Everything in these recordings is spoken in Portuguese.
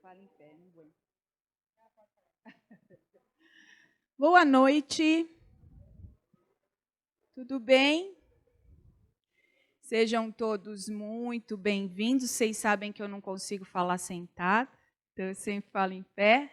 Fala em pé, não aguento. Boa noite. Tudo bem? Sejam todos muito bem-vindos. Vocês sabem que eu não consigo falar sentado, então eu sempre falo em pé.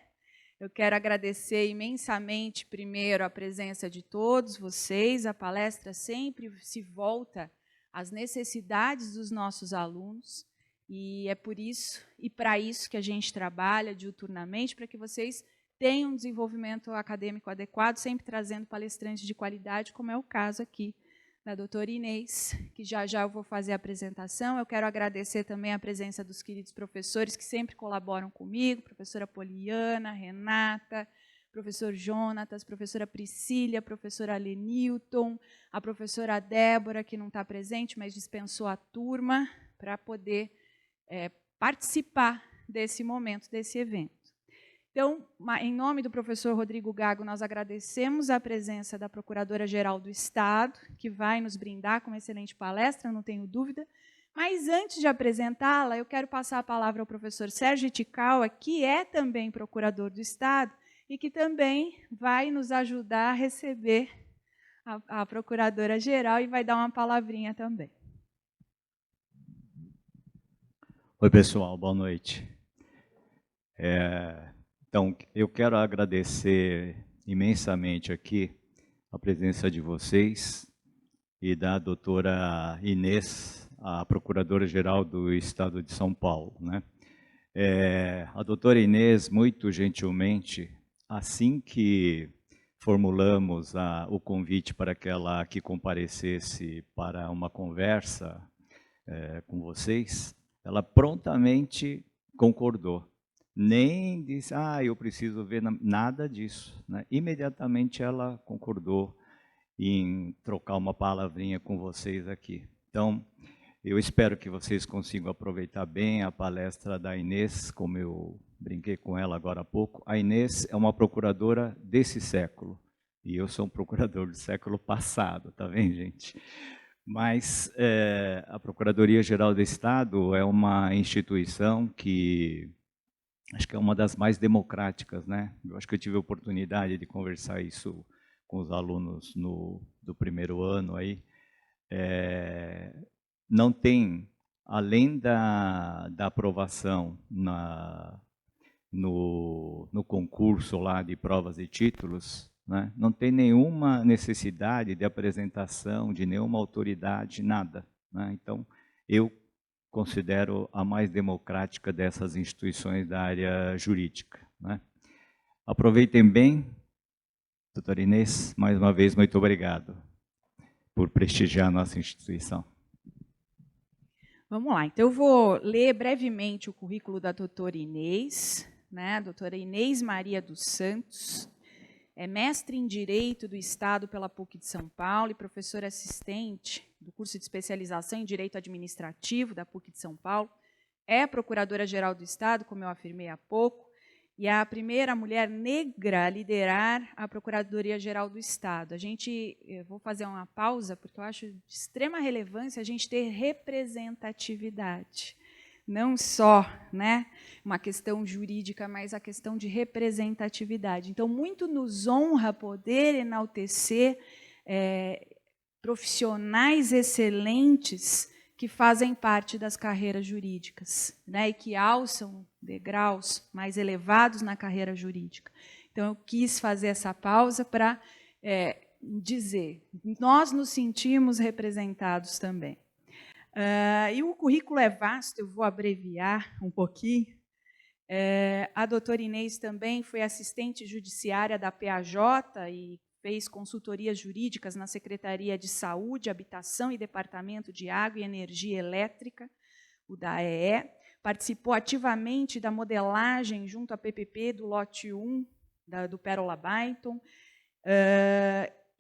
Eu quero agradecer imensamente, primeiro, a presença de todos vocês. A palestra sempre se volta às necessidades dos nossos alunos, e é por isso e para isso que a gente trabalha diuturnamente, para que vocês tenham um desenvolvimento acadêmico adequado, sempre trazendo palestrantes de qualidade, como é o caso aqui da doutora Inês, que já eu vou fazer a apresentação. Eu quero agradecer também a presença dos queridos professores que sempre colaboram comigo, professora Poliana, Renata, professor Jonatas, professora Priscília, professora Lenilton, a professora Débora, que não está presente, mas dispensou a turma para poder participar desse momento, desse evento. Então, em nome do professor Rodrigo Gago, nós agradecemos a presença da Procuradora-Geral do Estado, que vai nos brindar com uma excelente palestra, não tenho dúvida. Mas, antes de apresentá-la, eu quero passar a palavra ao professor Sérgio Ticala, que é também Procurador do Estado e que também vai nos ajudar a receber a Procuradora-Geral e vai dar uma palavrinha também. Oi, pessoal, boa noite. Então, eu quero agradecer imensamente aqui a presença de vocês e da doutora Inês, a Procuradora-Geral do Estado de São Paulo, né? A doutora Inês, muito gentilmente, assim que formulamos o convite para que ela aqui comparecesse para uma conversa com vocês, ela prontamente concordou. Nem disse, eu preciso ver, nada disso, né? Imediatamente ela concordou em trocar uma palavrinha com vocês aqui. Então, eu espero que vocês consigam aproveitar bem a palestra da Inês, como eu brinquei com ela agora há pouco. A Inês é uma procuradora desse século, e eu sou um procurador do século passado, tá vendo, gente? Mas a Procuradoria-Geral do Estado é uma instituição que acho que é uma das mais democráticas, né? Eu acho que eu tive a oportunidade de conversar isso com os alunos do primeiro ano aí. Não tem, além da aprovação no concurso lá de provas e títulos, né? Não tem nenhuma necessidade de apresentação de nenhuma autoridade, nada, né? Então, eu considero a mais democrática dessas instituições da área jurídica, né? Aproveitem bem, doutora Inês, mais uma vez, muito obrigado por prestigiar a nossa instituição. Vamos lá, então eu vou ler brevemente o currículo da doutora Inês, né? A doutora Inês Maria dos Santos, é mestre em Direito do Estado pela PUC de São Paulo e professora assistente do curso de especialização em Direito Administrativo da PUC de São Paulo. É Procuradora-Geral do Estado, como eu afirmei há pouco, e é a primeira mulher negra a liderar a Procuradoria-Geral do Estado. Eu vou fazer uma pausa, porque eu acho de extrema relevância a gente ter representatividade. Não só, né, uma questão jurídica, mas a questão de representatividade. Então, muito nos honra poder enaltecer profissionais excelentes que fazem parte das carreiras jurídicas, né, e que alçam degraus mais elevados na carreira jurídica. Então, eu quis fazer essa pausa para dizer, nós nos sentimos representados também. E o currículo é vasto, eu vou abreviar um pouquinho. A doutora Inês também foi assistente judiciária da PAJ e fez consultorias jurídicas na Secretaria de Saúde, Habitação e Departamento de Água e Energia Elétrica, o DAEE. Participou ativamente da modelagem junto à PPP do lote 1 do Pérola Byton,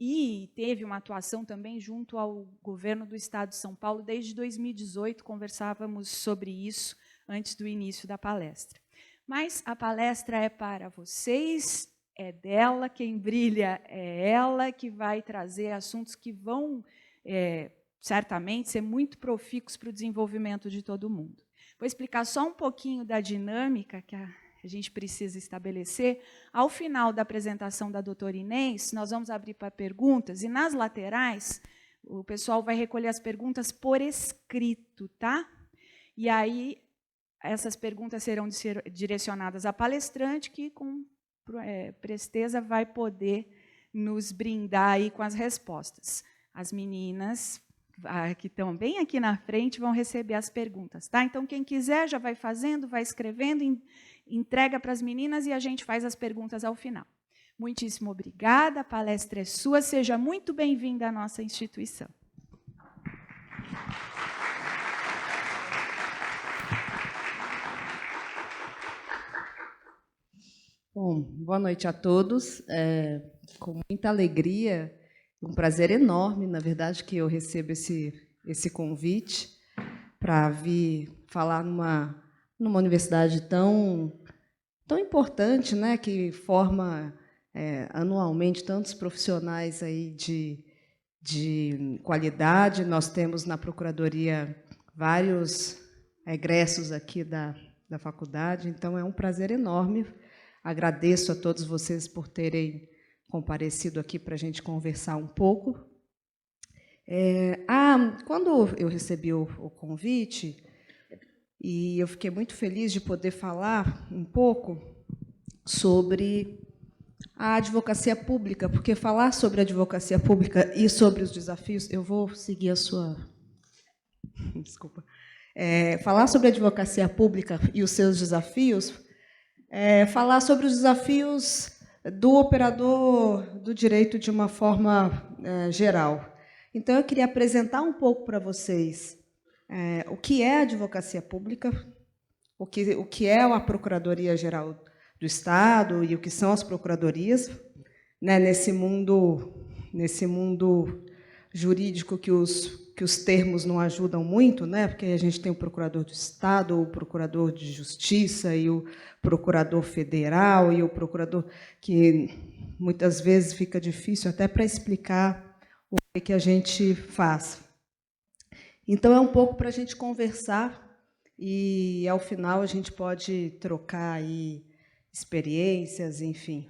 e teve uma atuação também junto ao governo do Estado de São Paulo desde 2018, conversávamos sobre isso antes do início da palestra. Mas a palestra é para vocês, é dela, quem brilha é ela, que vai trazer assuntos que vão certamente, ser muito profícuos para o desenvolvimento de todo mundo. Vou explicar só um pouquinho da dinâmica que a gente precisa estabelecer. Ao final da apresentação da doutora Inês, nós vamos abrir para perguntas, e nas laterais, o pessoal vai recolher as perguntas por escrito, tá? E aí, essas perguntas serão direcionadas à palestrante, que, com presteza, vai poder nos brindar aí com as respostas. As meninas que estão bem aqui na frente vão receber as perguntas, tá? Então, quem quiser já vai fazendo, vai escrevendo, entrega para as meninas e a gente faz as perguntas ao final. Muitíssimo obrigada, a palestra é sua, seja muito bem-vinda à nossa instituição. Bom, boa noite a todos. Com muita alegria, um prazer enorme, na verdade, que eu recebo esse convite para vir falar numa universidade tão importante, né, que forma anualmente tantos profissionais aí de qualidade. Nós temos na Procuradoria vários egressos aqui da faculdade, então é um prazer enorme. Agradeço a todos vocês por terem comparecido aqui para a gente conversar um pouco. Quando eu recebi o convite, e eu fiquei muito feliz de poder falar um pouco sobre a advocacia pública, porque falar sobre a advocacia pública e sobre os desafios... Eu vou seguir a sua... Desculpa. Falar sobre a advocacia pública e os seus desafios, falar sobre os desafios do operador do direito de uma forma geral. Então, eu queria apresentar um pouco para vocês o que é a advocacia pública, o que é a Procuradoria-Geral do Estado e o que são as procuradorias, né, nesse mundo jurídico que os termos não ajudam muito, né, porque a gente tem o procurador do Estado, o procurador de Justiça e o procurador federal e o procurador, que muitas vezes fica difícil até para explicar o que a gente faz. Então, é um pouco para a gente conversar e, ao final, a gente pode trocar aí experiências, enfim.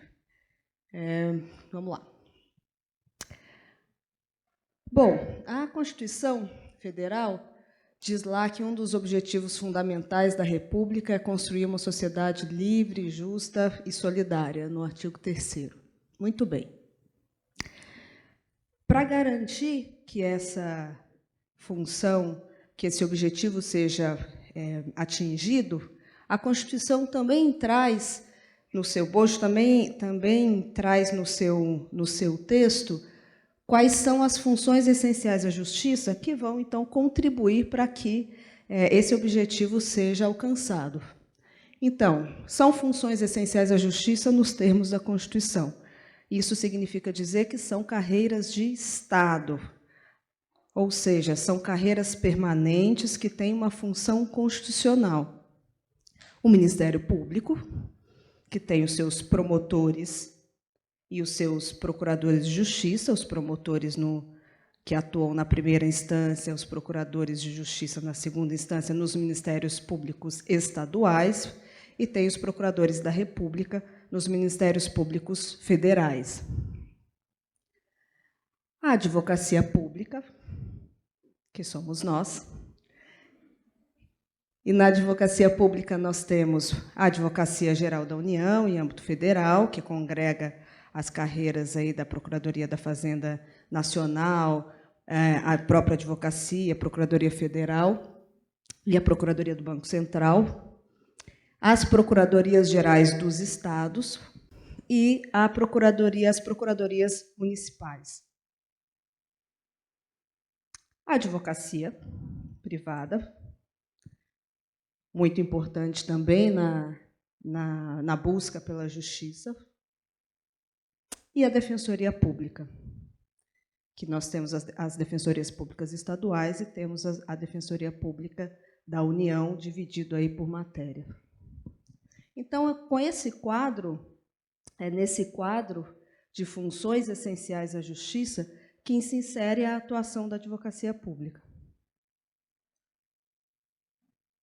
Vamos lá. Bom, a Constituição Federal diz lá que um dos objetivos fundamentais da República é construir uma sociedade livre, justa e solidária, no artigo 3º. Muito bem. Para garantir que essa função, que esse objetivo seja atingido, a Constituição também traz no seu bojo, também traz no seu texto quais são as funções essenciais da justiça que vão, então, contribuir para que esse objetivo seja alcançado. Então, são funções essenciais da justiça nos termos da Constituição. Isso significa dizer que são carreiras de Estado, ou seja, são carreiras permanentes que têm uma função constitucional. O Ministério Público, que tem os seus promotores e os seus procuradores de justiça, os promotores que atuam na primeira instância, os procuradores de justiça na segunda instância, nos ministérios públicos estaduais, e tem os procuradores da República nos ministérios públicos federais. A advocacia pública, que somos nós, e na advocacia pública nós temos a Advocacia Geral da União, em âmbito federal, que congrega as carreiras aí da Procuradoria da Fazenda Nacional, a própria advocacia, a Procuradoria Federal e a Procuradoria do Banco Central, as Procuradorias Gerais dos Estados e as Procuradorias Municipais. A advocacia privada, muito importante também na busca pela justiça, e a Defensoria Pública, que nós temos as Defensorias Públicas estaduais e temos a Defensoria Pública da União, dividido aí por matéria. Então, com esse quadro, nesse quadro de funções essenciais à justiça, que se insere a atuação da advocacia pública.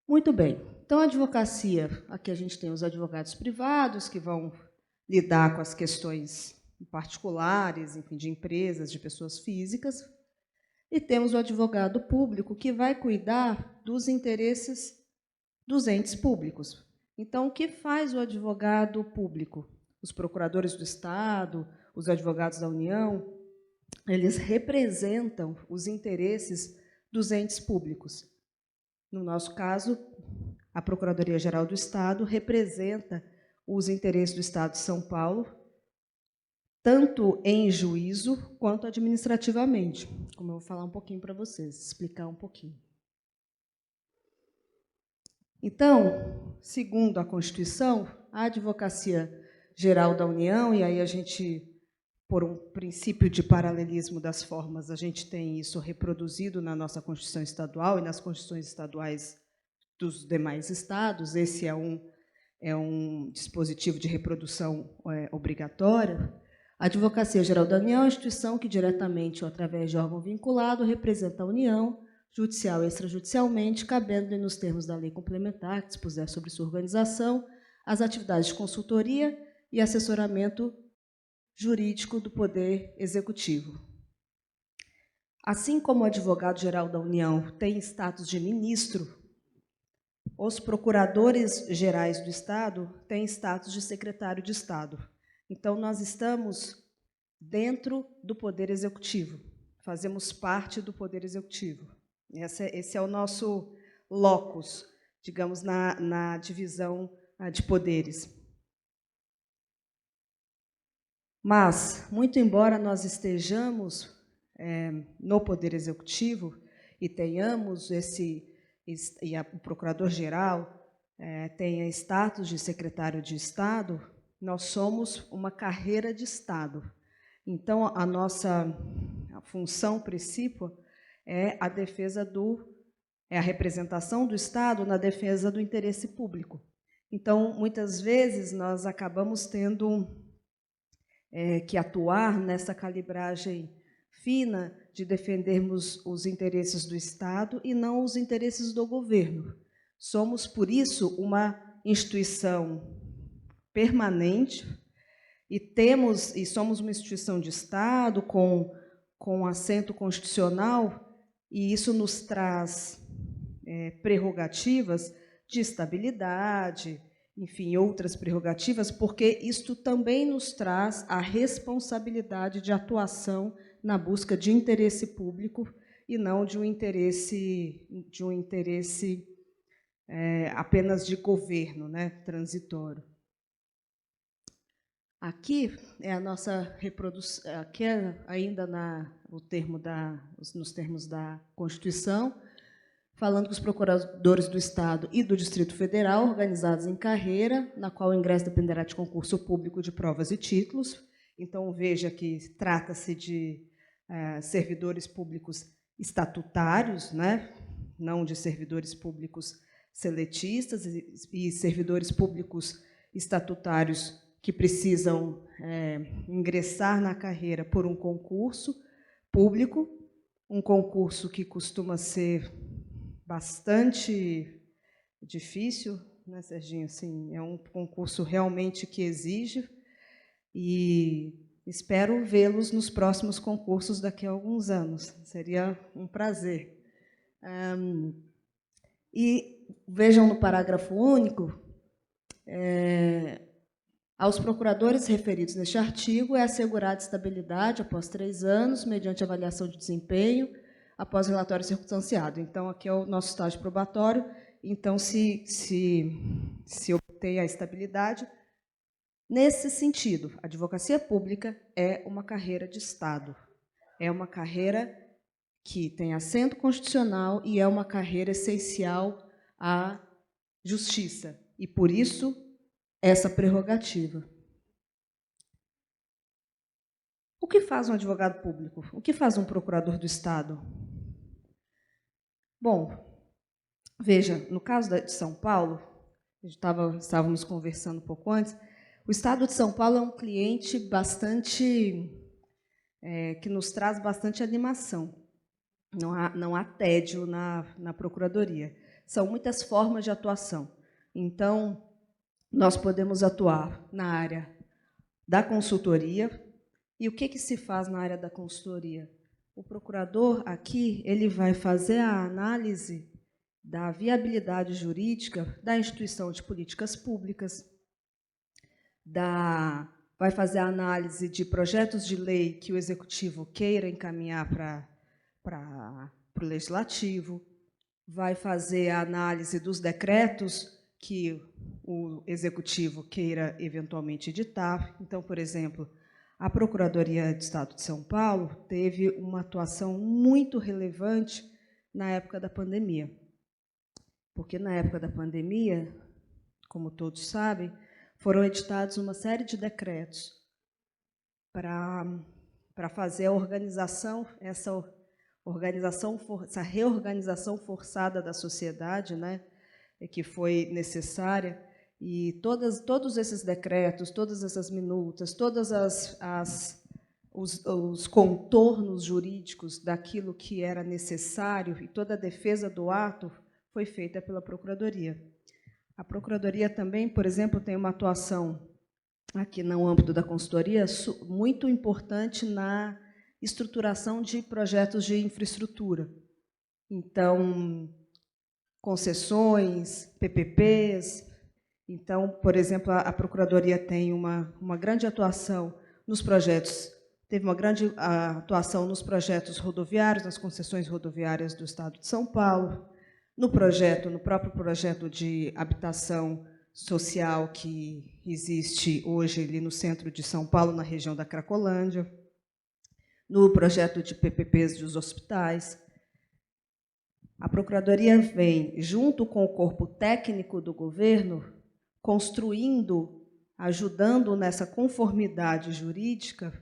Muito bem. Então, a advocacia, aqui a gente tem os advogados privados, que vão lidar com as questões particulares, enfim, de empresas, de pessoas físicas, e temos o advogado público, que vai cuidar dos interesses dos entes públicos. Então, o que faz o advogado público? Os procuradores do Estado, os advogados da União, eles representam os interesses dos entes públicos. No nosso caso, a Procuradoria-Geral do Estado representa os interesses do Estado de São Paulo, tanto em juízo quanto administrativamente, como eu vou falar um pouquinho para vocês, explicar um pouquinho. Então, segundo a Constituição, a Advocacia Geral da União, e aí a gente, por um princípio de paralelismo das formas, a gente tem isso reproduzido na nossa Constituição Estadual e nas Constituições Estaduais dos demais estados. Esse é um dispositivo de reprodução obrigatória. A Advocacia Geral da União é uma instituição que, diretamente ou através de órgão vinculado, representa a União, judicial e extrajudicialmente, cabendo-lhe nos termos da lei complementar que dispuser sobre sua organização, as atividades de consultoria e assessoramento jurídico do Poder Executivo. Assim como o advogado-geral da União tem status de ministro, os procuradores gerais do Estado têm status de secretário de Estado. Então, nós estamos dentro do Poder Executivo, fazemos parte do Poder Executivo. Esse é o nosso locus, digamos, na divisão de poderes. Mas, muito embora nós estejamos no Poder Executivo e tenhamos e o Procurador-Geral tenha status de secretário de Estado, nós somos uma carreira de Estado. Então, a nossa função principal é a defesa a representação do Estado na defesa do interesse público. Então, muitas vezes, nós acabamos tendo que atuar nessa calibragem fina de defendermos os interesses do Estado e não os interesses do governo. Somos, por isso, uma instituição permanente e somos uma instituição de Estado com assento constitucional, e isso nos traz prerrogativas de estabilidade, enfim, outras prerrogativas, porque isto também nos traz a responsabilidade de atuação na busca de interesse público e não de um interesse apenas de governo, né, transitório. Aqui é a nossa reprodução, aqui é ainda nos termos da Constituição, falando que os procuradores do Estado e do Distrito Federal, organizados em carreira, na qual o ingresso dependerá de concurso público de provas e títulos. Então, veja que trata-se de servidores públicos estatutários, né? Não de servidores públicos seletistas, e servidores públicos estatutários que precisam ingressar na carreira por um concurso público, um concurso que costuma ser bastante difícil, né, Serginho? Assim, é um concurso realmente que exige, e espero vê-los nos próximos concursos daqui a alguns anos. Seria um prazer. E vejam no parágrafo único, aos procuradores referidos neste artigo é assegurada estabilidade após 3 anos, mediante avaliação de desempenho, após relatório circunstanciado. Então, aqui é o nosso estágio probatório. Então, se obtém a estabilidade, nesse sentido, a advocacia pública é uma carreira de Estado. É uma carreira que tem assento constitucional e é uma carreira essencial à justiça. E, por isso, essa prerrogativa. O que faz um advogado público? O que faz um procurador do Estado? Bom, veja, no caso de São Paulo, estávamos conversando um pouco antes, o Estado de São Paulo é um cliente bastante que nos traz bastante animação. Não há tédio na Procuradoria. São muitas formas de atuação. Então, nós podemos atuar na área da consultoria. E o que se faz na área da consultoria? O procurador aqui ele vai fazer a análise da viabilidade jurídica da instituição de políticas públicas, vai fazer a análise de projetos de lei que o Executivo queira encaminhar para o Legislativo, vai fazer a análise dos decretos que o Executivo queira eventualmente editar. Então, por exemplo, a Procuradoria do Estado de São Paulo teve uma atuação muito relevante na época da pandemia. Porque, na época da pandemia, como todos sabem, foram editados uma série de decretos para fazer a organização, essa reorganização forçada da sociedade, né, que foi necessária. E todos esses decretos, todas essas minutas, todos os contornos jurídicos daquilo que era necessário e toda a defesa do ato foi feita pela Procuradoria. A Procuradoria também, por exemplo, tem uma atuação aqui no âmbito da consultoria muito importante na estruturação de projetos de infraestrutura. Então, concessões, PPPs. Então, por exemplo, a Procuradoria tem uma grande atuação nos projetos, teve uma grande atuação nos projetos rodoviários, nas concessões rodoviárias do Estado de São Paulo, no próprio projeto de habitação social que existe hoje ali no centro de São Paulo, na região da Cracolândia, no projeto de PPPs dos hospitais. A Procuradoria vem, junto com o corpo técnico do governo, construindo, ajudando nessa conformidade jurídica,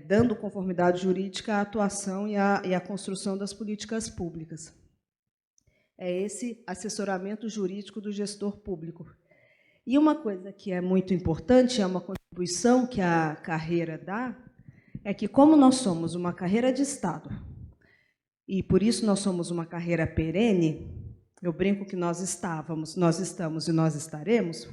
dando conformidade jurídica à atuação e à construção das políticas públicas. É esse assessoramento jurídico do gestor público. E uma coisa que é muito importante, é uma contribuição que a carreira dá, é que, como nós somos uma carreira de Estado, e por isso nós somos uma carreira perene, eu brinco que nós estamos e nós estaremos,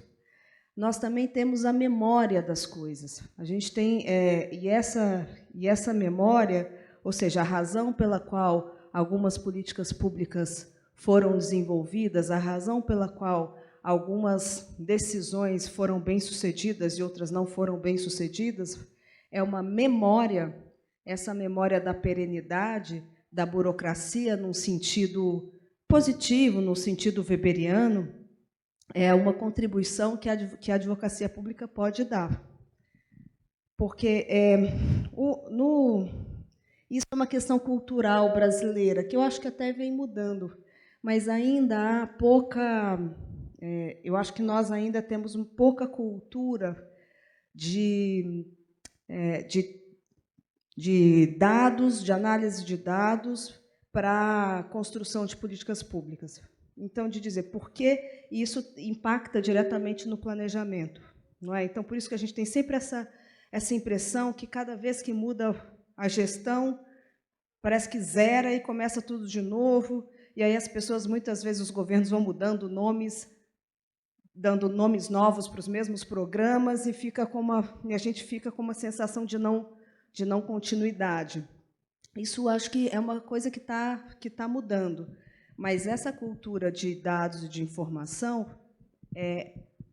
nós também temos a memória das coisas. A gente tem, e essa memória, ou seja, a razão pela qual algumas políticas públicas foram desenvolvidas, a razão pela qual algumas decisões foram bem-sucedidas e outras não foram bem-sucedidas, é uma memória, essa memória da perenidade, da burocracia, num sentido positivo, no sentido weberiano, é uma contribuição que a advocacia pública pode dar. Porque isso é uma questão cultural brasileira, que eu acho que até vem mudando, mas ainda há pouca... eu acho que nós ainda temos pouca cultura de dados, de análise de dados para a construção de políticas públicas. Então, de dizer por que isso impacta diretamente no planejamento. Não é? Então, por isso que a gente tem sempre essa impressão que, cada vez que muda a gestão, parece que zera e começa tudo de novo, e aí as pessoas, muitas vezes, os governos vão mudando nomes, dando nomes novos para os mesmos programas, e a gente fica com uma sensação de não continuidade. Isso acho que é uma coisa que tá mudando. Mas essa cultura de dados e de informação,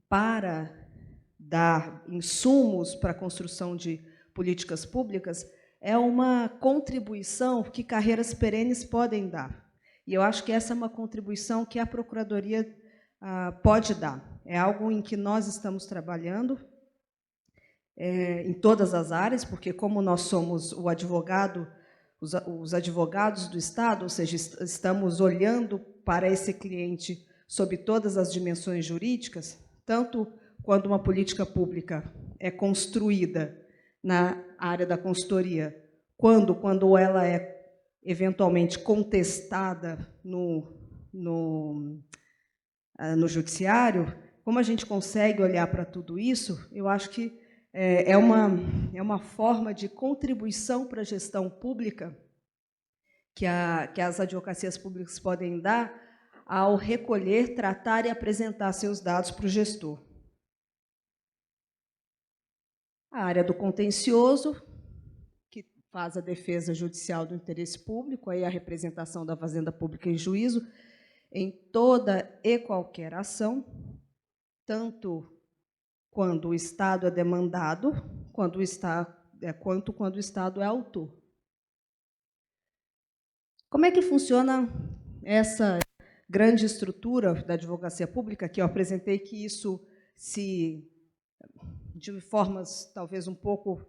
para dar insumos para a construção de políticas públicas, é uma contribuição que carreiras perenes podem dar. E eu acho que essa é uma contribuição que a Procuradoria pode dar. É algo em que nós estamos trabalhando, em todas as áreas, porque, como nós somos os advogados do Estado, ou seja, estamos olhando para esse cliente sob todas as dimensões jurídicas, tanto quando uma política pública é construída na área da consultoria, quando ela é eventualmente contestada no judiciário, como a gente consegue olhar para tudo isso, eu acho que é uma forma de contribuição para a gestão pública que as advocacias públicas podem dar ao recolher, tratar e apresentar seus dados para o gestor. A área do contencioso, que faz a defesa judicial do interesse público, aí a representação da fazenda pública em juízo, em toda e qualquer ação, tanto quando o Estado é demandado, quanto quando o Estado é autor. Como é que funciona essa grande estrutura da advocacia pública, que eu apresentei que isso de formas talvez um pouco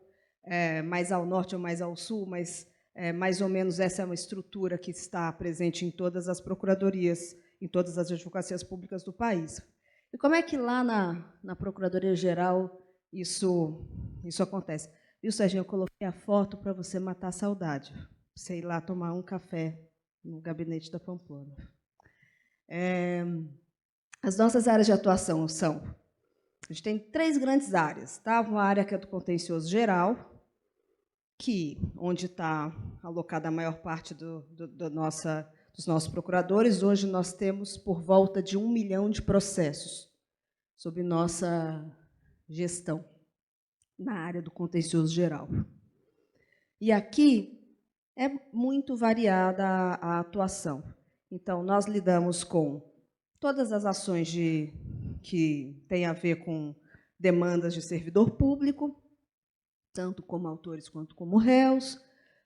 mais ao norte ou mais ao sul, mas mais ou menos essa é uma estrutura que está presente em todas as procuradorias, em todas as advocacias públicas do país. E como é que lá na Procuradoria-Geral isso acontece? Viu, Serginho, eu coloquei a foto para você matar a saudade, para você ir lá tomar um café no gabinete da Pamplona. As nossas áreas de atuação são... A gente tem 3 grandes áreas. Tá? Uma área que é do contencioso geral, onde está alocada a maior parte dos nossos procuradores. Hoje nós temos por volta de 1 milhão de processos sob nossa gestão na área do contencioso geral. E aqui é muito variada a atuação. Então, nós lidamos com todas as ações que têm a ver com demandas de servidor público, tanto como autores quanto como réus,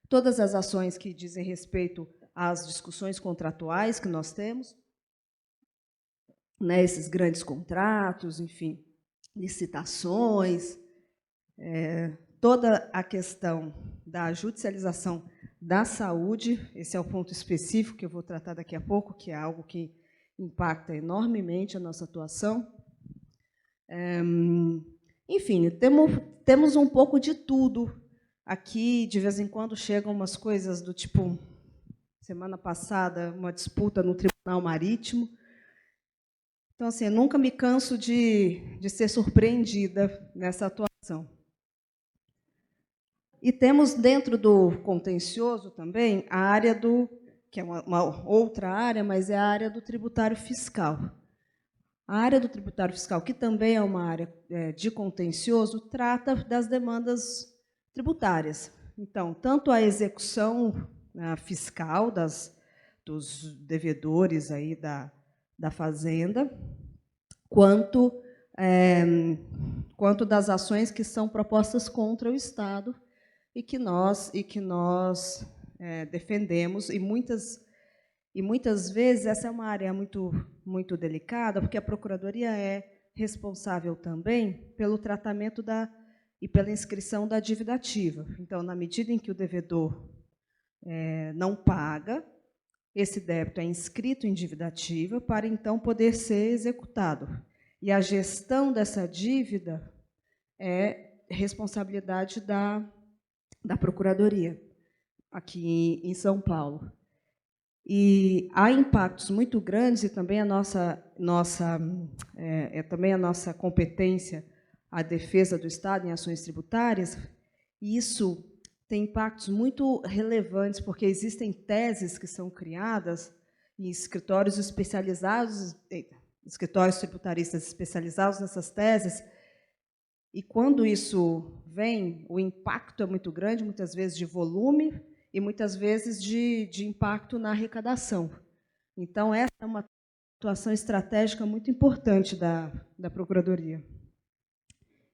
todas as ações que dizem respeito às discussões contratuais que nós temos, né, esses grandes contratos, enfim, licitações, toda a questão da judicialização da saúde, esse é o ponto específico que eu vou tratar daqui a pouco, que é algo que impacta enormemente a nossa atuação. Enfim, temos um pouco de tudo aqui. De vez em quando chegam umas coisas do tipo, semana passada, uma disputa no Tribunal Marítimo. Então, assim, eu nunca me canso de ser surpreendida nessa atuação. E temos, dentro do contencioso também, a área que é uma outra área, mas é a área do tributário fiscal. A área do tributário fiscal, que também é uma área de contencioso, trata das demandas tributárias. Então, tanto a execução fiscal dos devedores aí da Fazenda, quanto das ações que são propostas contra o Estado e que nós defendemos, e muitas vezes essa é uma área muito delicada, porque a Procuradoria é responsável também pelo tratamento e pela inscrição da dívida ativa. Então, na medida em que o devedor não paga, esse débito é inscrito em dívida ativa para, então, poder ser executado. E a gestão dessa dívida é responsabilidade da Procuradoria, aqui em São Paulo. E há impactos muito grandes, e também também a nossa competência, a defesa do Estado em ações tributárias, e isso tem impactos muito relevantes, porque existem teses que são criadas em escritórios especializados, escritórios tributaristas especializados nessas teses, e quando isso vem, o impacto é muito grande, muitas vezes de volume, e muitas vezes de impacto na arrecadação. Então, essa é uma atuação estratégica muito importante da Procuradoria.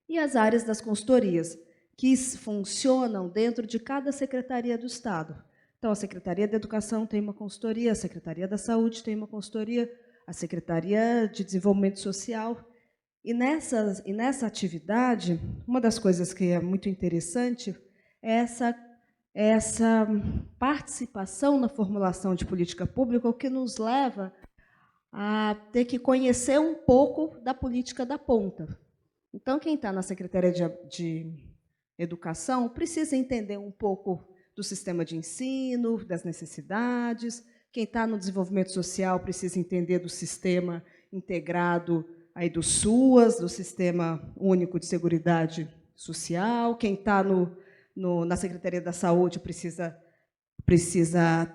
E as áreas das consultorias, que funcionam dentro de cada secretaria do Estado. Então, a Secretaria da Educação tem uma consultoria, a Secretaria da Saúde tem uma consultoria, a Secretaria de Desenvolvimento Social. E nessa atividade, uma das coisas que é muito interessante é essa participação na formulação de política pública, o que nos leva a ter que conhecer um pouco da política da ponta. Então, quem está na Secretaria de Educação precisa entender um pouco do sistema de ensino, das necessidades. Quem está no desenvolvimento social precisa entender do sistema integrado aí do SUAS, do Sistema Único de Seguridade social, quem está na Secretaria da Saúde precisa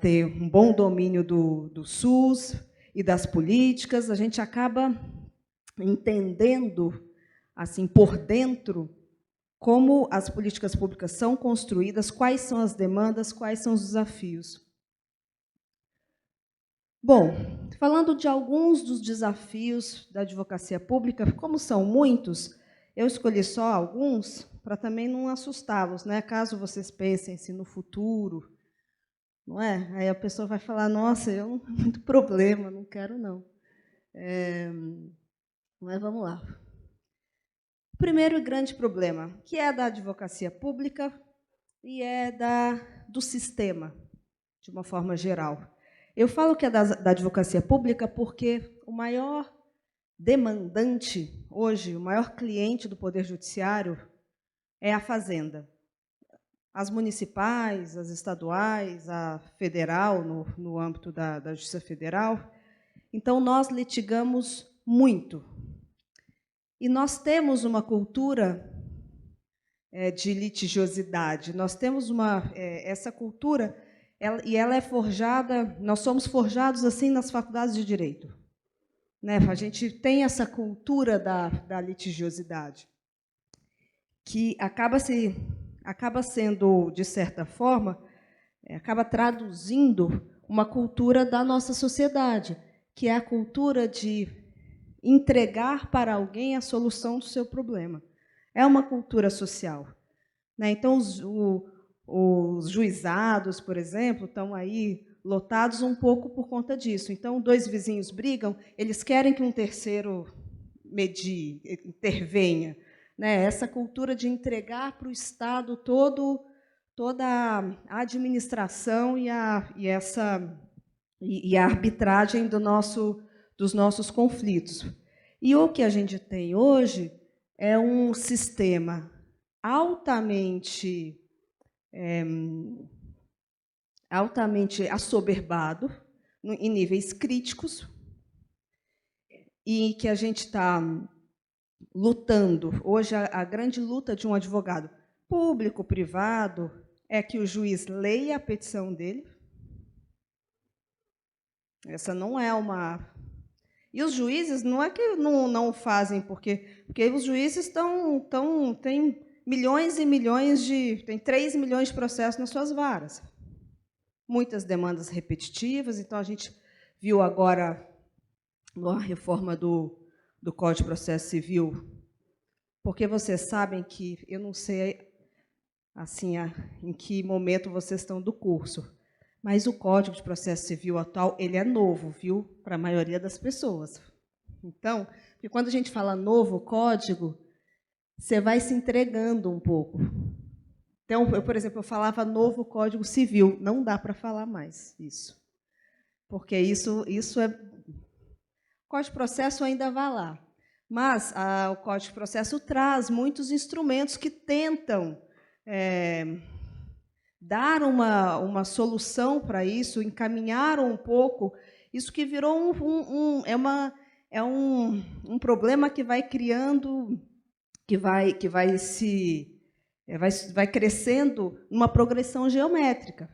ter um bom domínio do SUS e das políticas. A gente acaba entendendo, assim, por dentro, como as políticas públicas são construídas, quais são as demandas, quais são os desafios. Bom, falando de alguns dos desafios da advocacia pública, como são muitos, eu escolhi só alguns para também não assustá-los, né? Caso vocês pensem se no futuro, não é? Aí a pessoa vai falar, nossa, eu não tenho muito problema, não quero não. Mas vamos lá. O primeiro grande problema, que é da advocacia pública e é do sistema, de uma forma geral. Eu falo que é da advocacia pública porque o maior demandante hoje, o maior cliente do Poder Judiciário é a Fazenda. As municipais, as estaduais, a federal, no âmbito da Justiça Federal. Então, nós litigamos muito. E nós temos uma cultura de litigiosidade. Nós temos essa cultura, ela é forjada, nós somos forjados assim nas faculdades de Direito. Né? A gente tem essa cultura da litigiosidade, que acaba sendo, de certa forma, acaba traduzindo uma cultura da nossa sociedade, que é a cultura de entregar para alguém a solução do seu problema. É uma cultura social. Né? Então, os juizados, por exemplo, estão aí lotados um pouco por conta disso. Então, dois vizinhos brigam, eles querem que um terceiro intervenha. Né? Essa cultura de entregar para o Estado toda a administração e a arbitragem dos nossos conflitos. E o que a gente tem hoje é um sistema altamente assoberbado, em níveis críticos, e que a gente está lutando. Hoje, a grande luta de um advogado público, privado, é que o juiz leia a petição dele. Essa não é uma... E os juízes não é que não fazem, porque os juízes têm milhões e milhões tem 3 milhões de processos nas suas varas. Muitas demandas repetitivas, então a gente viu agora a reforma do Código de Processo Civil, porque vocês sabem que, eu não sei assim, em que momento vocês estão do curso, mas o Código de Processo Civil atual, ele é novo, viu, para a maioria das pessoas. Então, porque quando a gente fala novo código, você vai se entregando um pouco. Então, por exemplo, eu falava novo Código Civil, não dá para falar mais isso. Porque isso é... O Código de Processo ainda vai lá. Mas o Código de Processo traz muitos instrumentos que tentam dar uma solução para isso, encaminhar um pouco, isso que virou um problema que vai criando, que vai crescendo numa progressão geométrica.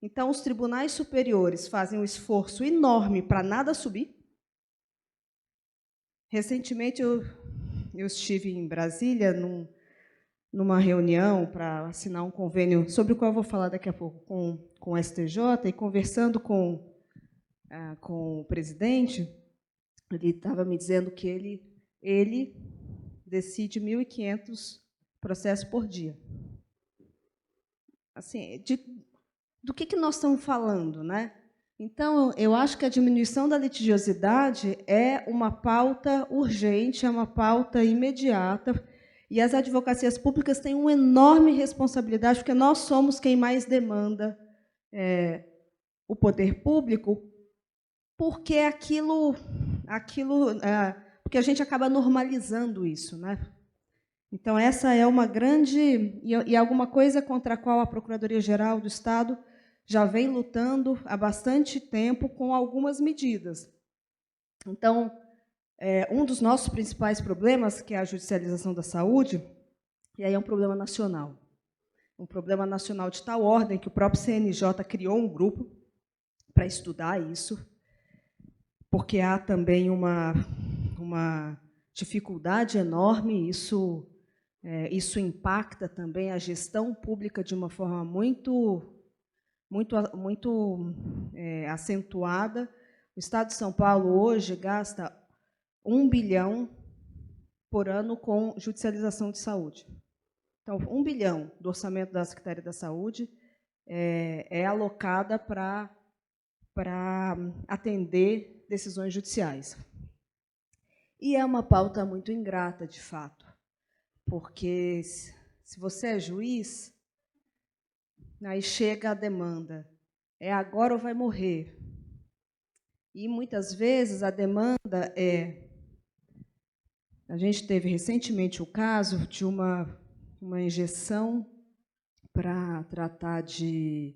Então, os tribunais superiores fazem um esforço enorme para nada subir. Recentemente, eu estive em Brasília, numa reunião para assinar um convênio, sobre o qual eu vou falar daqui a pouco, com o STJ, e conversando com o presidente, ele estava me dizendo que ele decide 1.500 processos por dia. Assim, do que nós estamos falando, né? Então, eu acho que a diminuição da litigiosidade é uma pauta urgente, é uma pauta imediata, e as advocacias públicas têm uma enorme responsabilidade, porque nós somos quem mais demanda o poder público, porque porque a gente acaba normalizando isso, né? Então, essa é uma grande... E alguma coisa contra a qual a Procuradoria-Geral do Estado já vem lutando há bastante tempo com algumas medidas. Então, um dos nossos principais problemas, que é a judicialização da saúde, E aí é um problema nacional. Um problema nacional de tal ordem que o próprio CNJ criou um grupo para estudar isso, porque há também uma dificuldade enorme, isso impacta também a gestão pública de uma forma muito acentuada. O Estado de São Paulo hoje gasta 1 bilhão por ano com judicialização de saúde. Então, 1 bilhão do orçamento da Secretaria da Saúde é alocada para atender decisões judiciais. E é uma pauta muito ingrata, de fato, porque se você é juiz, aí chega a demanda, é agora ou vai morrer. E, muitas vezes, a demanda é... A gente teve recentemente o caso de uma injeção para tratar de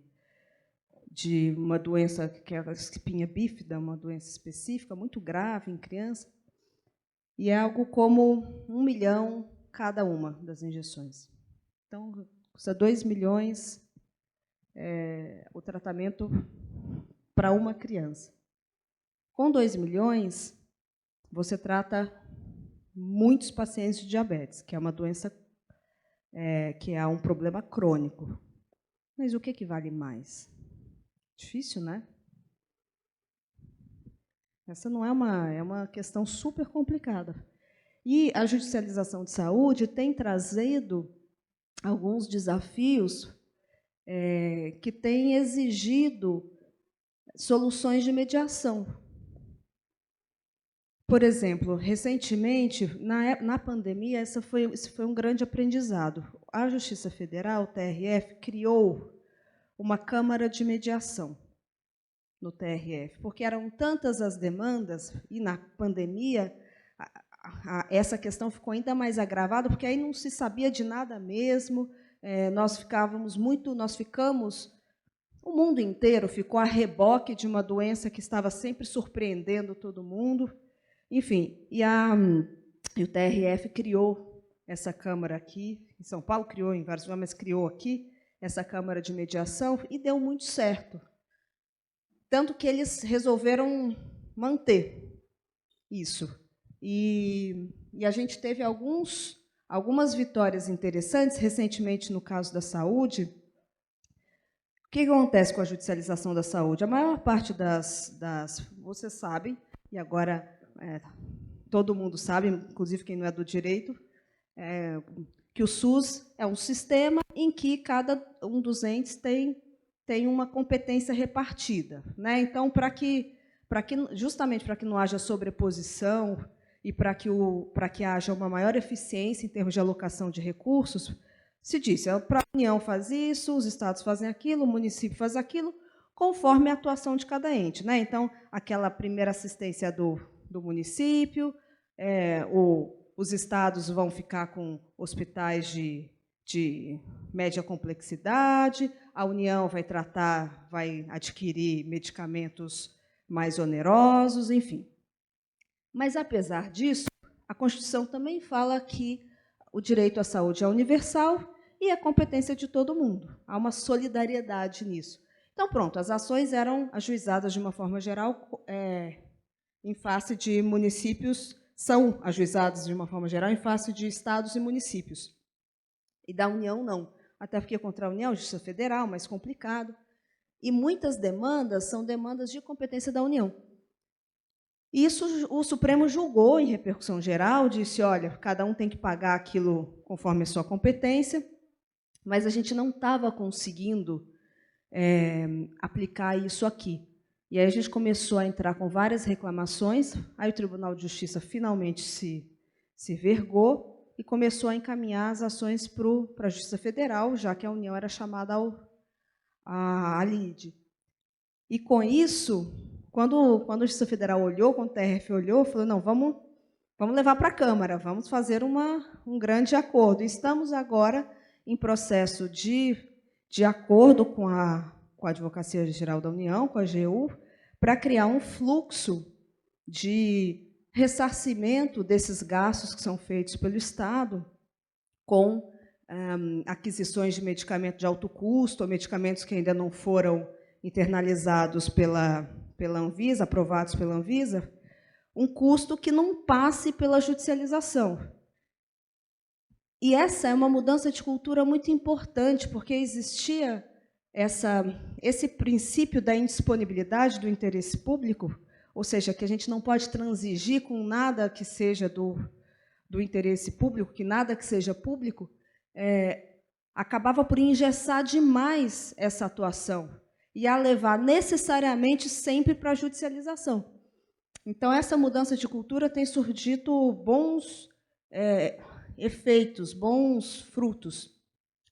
uma doença que é a espinha bífida, uma doença específica, muito grave em criança, e é algo como 1 milhão cada uma das injeções. Então, custa 2 milhões o tratamento para uma criança. Com 2 milhões, você trata muitos pacientes de diabetes, que é uma doença que é um problema crônico. Mas o que vale mais? Difícil, né? Essa não é uma questão super complicada. E a judicialização de saúde tem trazido alguns desafios que têm exigido soluções de mediação. Por exemplo, recentemente, na pandemia, esse foi um grande aprendizado. A Justiça Federal, o TRF, criou uma Câmara de Mediação no TRF, porque eram tantas as demandas, e na pandemia essa questão ficou ainda mais agravada, porque aí não se sabia de nada mesmo, o mundo inteiro ficou a reboque de uma doença que estava sempre surpreendendo todo mundo. Enfim, e o TRF criou essa Câmara aqui, em São Paulo criou em vários lugares, mas criou aqui essa Câmara de Mediação e deu muito certo. Tanto que eles resolveram manter isso. E a gente teve algumas vitórias interessantes, recentemente, no caso da saúde. O que acontece com a judicialização da saúde? A maior parte vocês sabem, e agora todo mundo sabe, inclusive quem não é do direito, que o SUS é um sistema em que cada um dos entes tem uma competência repartida, né? Então, justamente para que não haja sobreposição e para que haja uma maior eficiência em termos de alocação de recursos, se disse, a União faz isso, os estados fazem aquilo, o município faz aquilo, conforme a atuação de cada ente, né? Então, aquela primeira assistência do município, os estados vão ficar com hospitais de média complexidade, a União vai adquirir medicamentos mais onerosos, enfim. Mas, apesar disso, a Constituição também fala que o direito à saúde é universal e é competência de todo mundo. Há uma solidariedade nisso. Então, pronto, as ações eram ajuizadas de uma forma geral em face de municípios, são ajuizadas de uma forma geral em face de estados e municípios. E da União, não. Até porque contra a União, a Justiça Federal, mais complicado. E muitas demandas são demandas de competência da União. Isso o Supremo julgou em repercussão geral, disse, olha, cada um tem que pagar aquilo conforme a sua competência, mas a gente não estava conseguindo aplicar isso aqui. E aí a gente começou a entrar com várias reclamações, aí o Tribunal de Justiça finalmente se vergou e começou a encaminhar as ações para a Justiça Federal, já que a União era chamada à lide. E, com isso, quando a Justiça Federal olhou, quando o TRF olhou, falou, não, vamos levar para a Câmara, vamos fazer um grande acordo. E estamos agora em processo de acordo com a Advocacia Geral da União, com a AGU, para criar um fluxo de ressarcimento desses gastos que são feitos pelo Estado com aquisições de medicamento de alto custo, ou medicamentos que ainda não foram internalizados pela Anvisa, aprovados pela Anvisa, um custo que não passe pela judicialização. E essa é uma mudança de cultura muito importante, porque existia esse princípio da indisponibilidade do interesse público, ou seja, que a gente não pode transigir com nada que seja do interesse público, que nada que seja público, acabava por engessar demais essa atuação e a levar necessariamente sempre para a judicialização. Então, essa mudança de cultura tem surgido bons efeitos, bons frutos.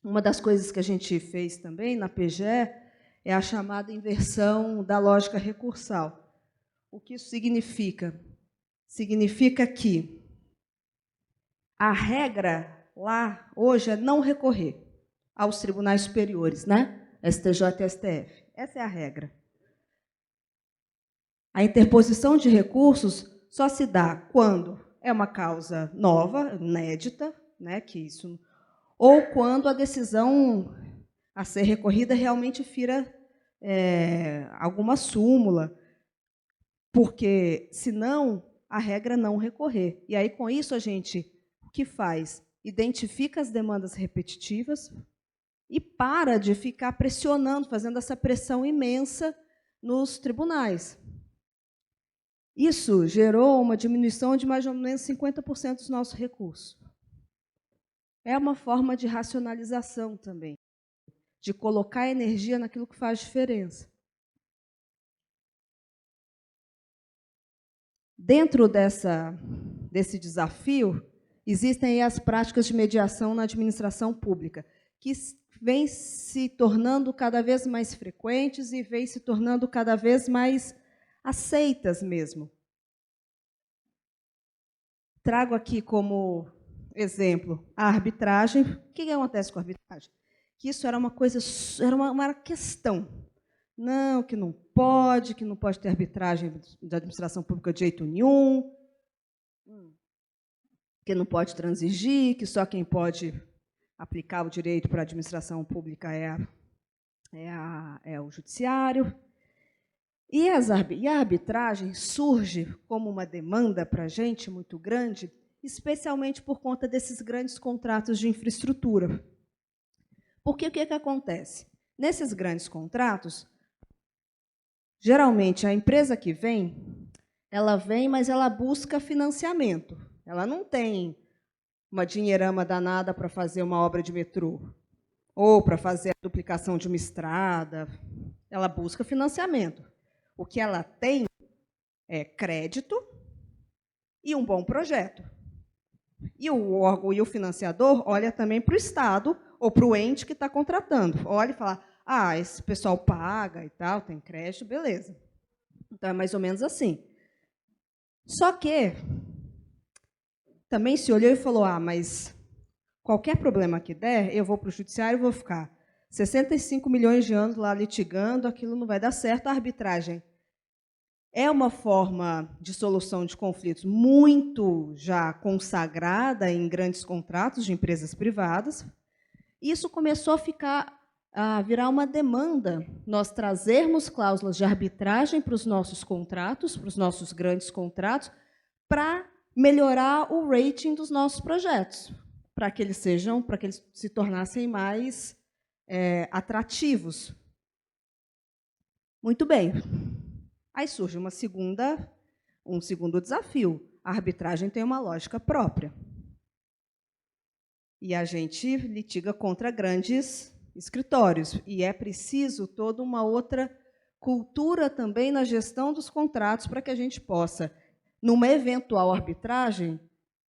Uma das coisas que a gente fez também na PGE é a chamada inversão da lógica recursal. O que isso significa? Significa que a regra lá, hoje, é não recorrer aos tribunais superiores, né? STJ e STF. Essa é a regra. A interposição de recursos só se dá quando é uma causa nova, inédita, né, ou quando a decisão a ser recorrida realmente fira alguma súmula, porque, senão, a regra é não recorrer. E aí, com isso, a gente, o que faz? Identifica as demandas repetitivas e para de ficar pressionando, fazendo essa pressão imensa nos tribunais. Isso gerou uma diminuição de mais ou menos 50% dos nossos recursos. É uma forma de racionalização também, de colocar energia naquilo que faz diferença. Dentro desse desafio, existem as práticas de mediação na administração pública, que vêm se tornando cada vez mais frequentes e vêm se tornando cada vez mais aceitas mesmo. Trago aqui como exemplo a arbitragem. O que acontece com a arbitragem? Que isso era uma coisa, era uma questão. Não, que não pode ter arbitragem da administração pública de jeito nenhum, que não pode transigir, que só quem pode aplicar o direito para a administração pública é o judiciário. E a arbitragem surge como uma demanda para a gente muito grande, especialmente por conta desses grandes contratos de infraestrutura. Porque o que acontece? Nesses grandes contratos, geralmente a empresa que vem, mas ela busca financiamento. Ela não tem uma dinheirama danada para fazer uma obra de metrô, ou para fazer a duplicação de uma estrada. Ela busca financiamento. O que ela tem é crédito e um bom projeto. E o órgão e o financiador olha também para o Estado ou para o ente que está contratando. Olha e fala, esse pessoal paga e tal, tem crédito, beleza. Então, é mais ou menos assim. Só que também se olhou e falou, mas qualquer problema que der, eu vou para o judiciário e vou ficar 65 milhões de anos lá litigando, aquilo não vai dar certo. A arbitragem é uma forma de solução de conflitos muito já consagrada em grandes contratos de empresas privadas. Isso começou a virar uma demanda, nós trazermos cláusulas de arbitragem para os nossos contratos, para os nossos grandes contratos, para melhorar o rating dos nossos projetos, para que eles se tornassem mais atrativos. Muito bem. Aí surge um segundo desafio. A arbitragem tem uma lógica própria. E a gente litiga contra grandes escritórios. E é preciso toda uma outra cultura também na gestão dos contratos para que a gente possa, numa eventual arbitragem,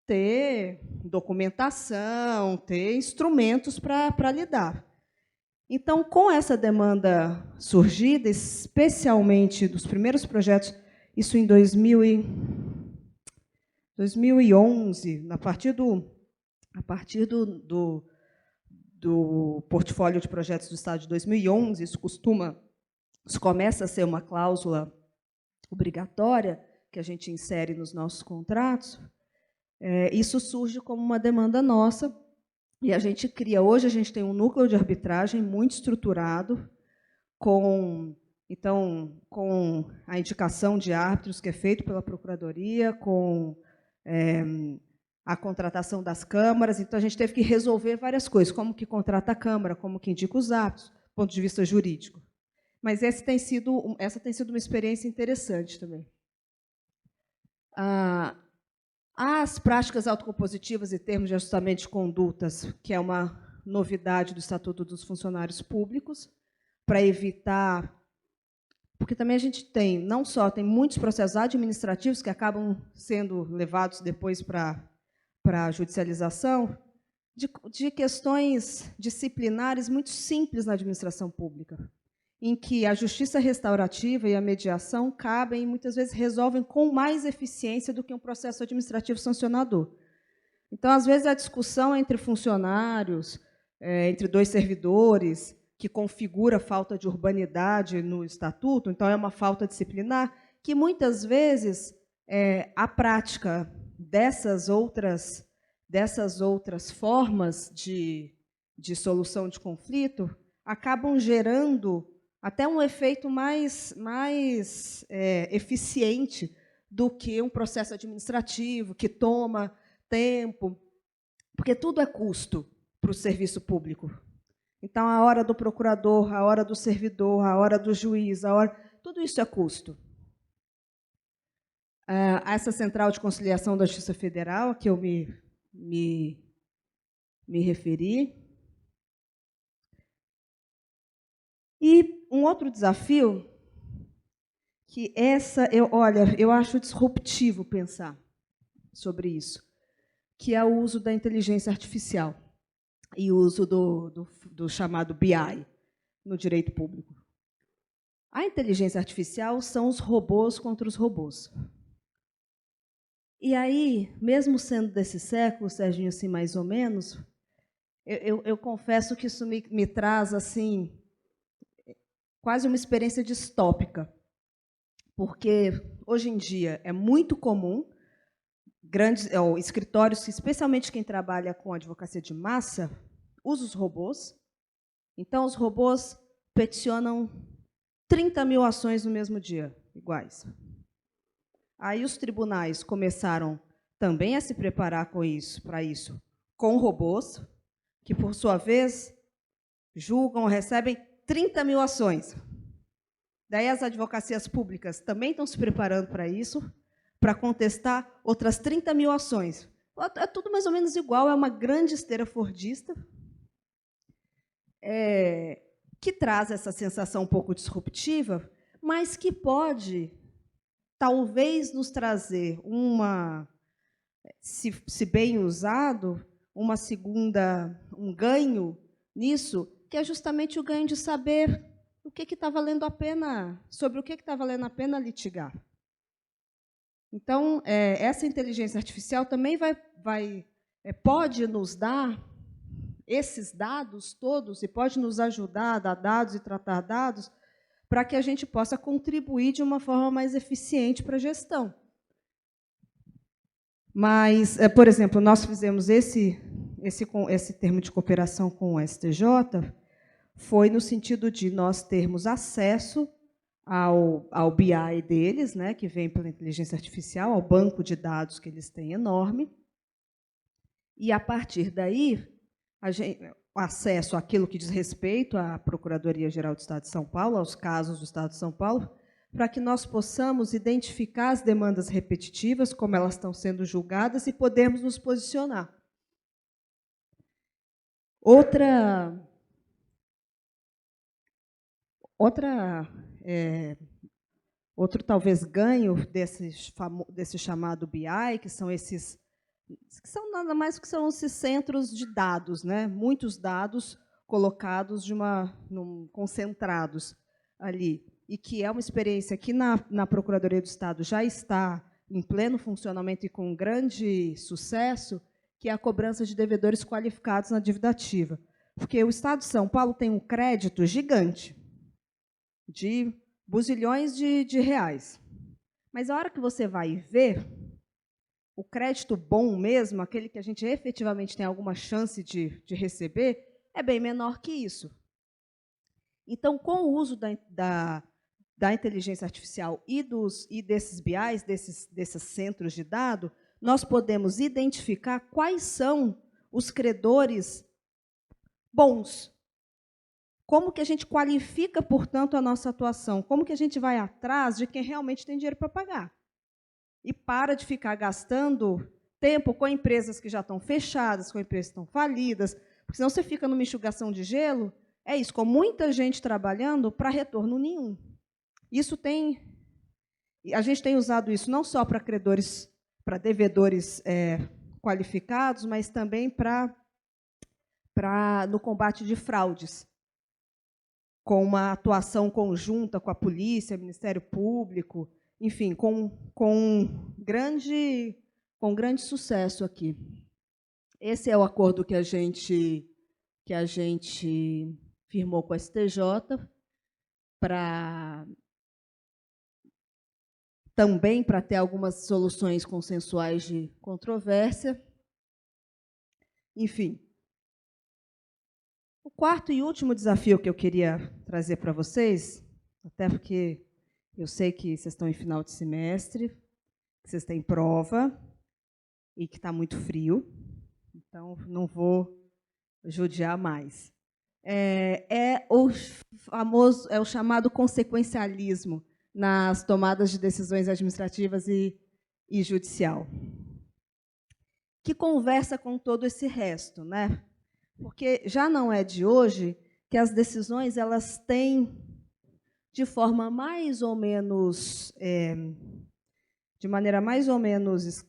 ter documentação, ter instrumentos para lidar. Então, com essa demanda surgida, especialmente dos primeiros projetos, isso em 2011, a partir do portfólio de projetos do Estado de 2011, isso começa a ser uma cláusula obrigatória que a gente insere nos nossos contratos. Isso surge como uma demanda nossa E a gente cria, hoje a gente tem um núcleo de arbitragem muito estruturado, com a indicação de árbitros que é feito pela Procuradoria, com a contratação das câmaras. Então, a gente teve que resolver várias coisas, como que contrata a Câmara, como que indica os árbitros, do ponto de vista jurídico. Mas essa tem sido uma experiência interessante também. As práticas autocompositivas e termos de ajustamento de condutas, que é uma novidade do Estatuto dos Funcionários Públicos, para evitar... Porque também a gente tem, não só tem muitos processos administrativos que acabam sendo levados depois para a judicialização, de questões disciplinares muito simples na administração pública, em que a justiça restaurativa e a mediação cabem e muitas vezes resolvem com mais eficiência do que um processo administrativo sancionador. Então, às vezes, a discussão entre funcionários, entre dois servidores, que configura falta de urbanidade no estatuto, então é uma falta disciplinar, que muitas vezes a prática dessas outras formas de solução de conflito acabam gerando até um efeito mais eficiente do que um processo administrativo que toma tempo, porque tudo é custo para o serviço público. Então, a hora do procurador, a hora do servidor, a hora do juiz, tudo isso é custo. Essa Central de Conciliação da Justiça Federal, que eu me referi. E um outro desafio, que eu acho disruptivo pensar sobre isso, que é o uso da inteligência artificial e o uso do chamado BI no direito público. A inteligência artificial são os robôs contra os robôs. E aí, mesmo sendo desse século, Serginho, assim, mais ou menos, eu confesso que isso me traz assim quase uma experiência distópica, porque hoje em dia é muito comum escritórios, especialmente quem trabalha com advocacia de massa, usa os robôs. Então, os robôs peticionam 30 mil ações no mesmo dia, iguais. Aí os tribunais começaram também a se preparar para isso, com robôs, que, por sua vez, julgam ou recebem 30 mil ações. Daí as advocacias públicas também estão se preparando para isso, para contestar outras 30 mil ações. É tudo mais ou menos igual, é uma grande esteira fordista, que traz essa sensação um pouco disruptiva, mas que pode, talvez, nos trazer se bem usado, um ganho nisso, que é justamente o ganho de saber o que está valendo a pena, sobre o que está valendo a pena litigar. Então, essa inteligência artificial também pode nos dar esses dados todos e pode nos ajudar a dar dados e tratar dados para que a gente possa contribuir de uma forma mais eficiente para a gestão. Mas, por exemplo, nós fizemos esse termo de cooperação com o STJ, foi no sentido de nós termos acesso ao BI deles, né, que vem pela inteligência artificial, ao banco de dados que eles têm enorme, e, a partir daí, acesso àquilo que diz respeito à Procuradoria-Geral do Estado de São Paulo, aos casos do Estado de São Paulo, para que nós possamos identificar as demandas repetitivas, como elas estão sendo julgadas, e podermos nos posicionar. Outro talvez ganho desse chamado BI, que são nada mais que são esses centros de dados, né? Muitos dados colocados concentrados ali, e que é uma experiência que na Procuradoria do Estado já está em pleno funcionamento e com grande sucesso, que é a cobrança de devedores qualificados na dívida ativa. Porque o Estado de São Paulo tem um crédito gigante, de bazilhões de reais. Mas a hora que você vai ver, o crédito bom mesmo, aquele que a gente efetivamente tem alguma chance de receber, é bem menor que isso. Então, com o uso da inteligência artificial e desses BIs, desses centros de dados, nós podemos identificar quais são os credores bons. Como que a gente qualifica, portanto, a nossa atuação? Como que a gente vai atrás de quem realmente tem dinheiro para pagar? E para de ficar gastando tempo com empresas que já estão fechadas, com empresas que estão falidas, porque senão você fica numa enxugação de gelo, é isso, com muita gente trabalhando para retorno nenhum. A gente tem usado isso não só para credores, para devedores qualificados, mas também no combate de fraudes, com uma atuação conjunta com a polícia, Ministério Público, enfim, com grande sucesso aqui. Esse é o acordo que a gente firmou com a STJ também para ter algumas soluções consensuais de controvérsia. Enfim. O quarto e último desafio que eu queria trazer para vocês, até porque eu sei que vocês estão em final de semestre, que vocês têm prova e que está muito frio, então não vou judiar mais. É o chamado consequencialismo nas tomadas de decisões administrativas e judicial, que conversa com todo esse resto, né? Porque já não é de hoje que as decisões elas têm, de forma mais ou menos, de maneira mais ou menos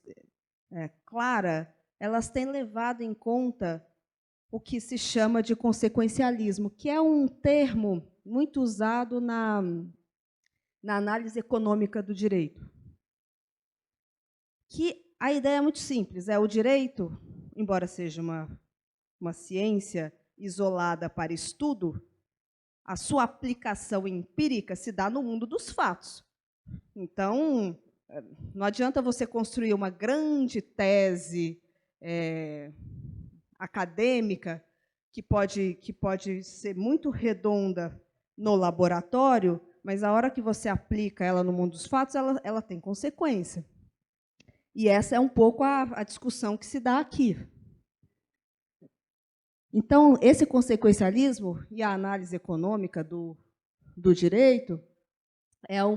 clara, elas têm levado em conta o que se chama de consequencialismo, que é um termo muito usado na análise econômica do direito. Que a ideia é muito simples, o direito, embora seja uma ciência isolada para estudo, a sua aplicação empírica se dá no mundo dos fatos. Então, não adianta você construir uma grande tese acadêmica que pode ser muito redonda no laboratório, mas a hora que você aplica ela no mundo dos fatos, ela tem consequência. E essa é um pouco a discussão que se dá aqui. Então, esse consequencialismo e a análise econômica do direito é o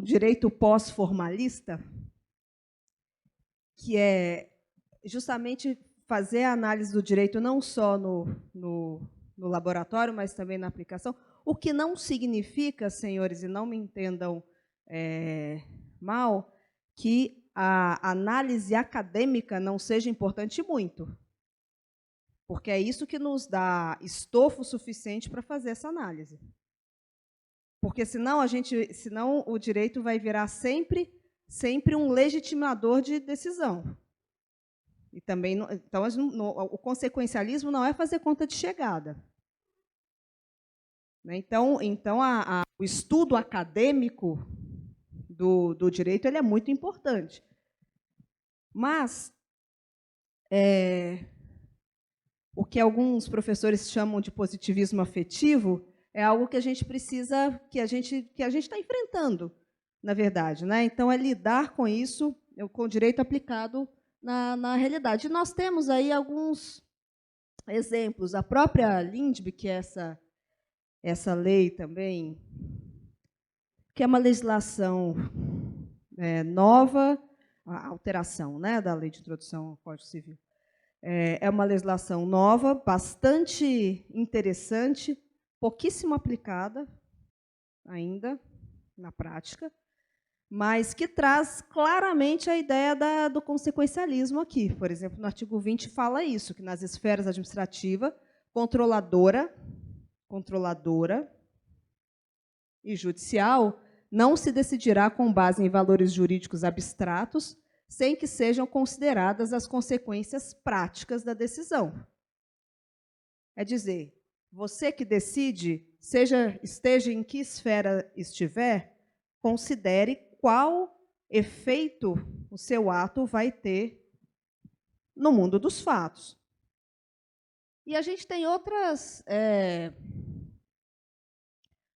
direito pós-formalista, que é justamente fazer a análise do direito não só no laboratório, mas também na aplicação, o que não significa, senhores, e não me entendam mal, que a análise acadêmica não seja importante muito, porque é isso que nos dá estofo suficiente para fazer essa análise. Porque senão o direito vai virar sempre um legitimador de decisão. E também, então, o consequencialismo não é fazer conta de chegada. Então o estudo acadêmico do direito ele é muito importante. Mas o que alguns professores chamam de positivismo afetivo é algo que a gente precisa, que a gente está enfrentando, na verdade, né? Então, é lidar com isso, com o direito aplicado na realidade. E nós temos aí alguns exemplos. A própria LINDB, que é essa lei também, que é uma legislação nova, a alteração, né, da Lei de Introdução ao Código Civil. É uma legislação nova, bastante interessante, pouquíssimo aplicada ainda na prática, mas que traz claramente a ideia do consequencialismo aqui. Por exemplo, no artigo 20 fala isso, que nas esferas administrativa, controladora e judicial não se decidirá com base em valores jurídicos abstratos, sem que sejam consideradas as consequências práticas da decisão. É dizer, você que decide esteja em que esfera estiver, considere qual efeito o seu ato vai ter no mundo dos fatos. E a gente tem outras...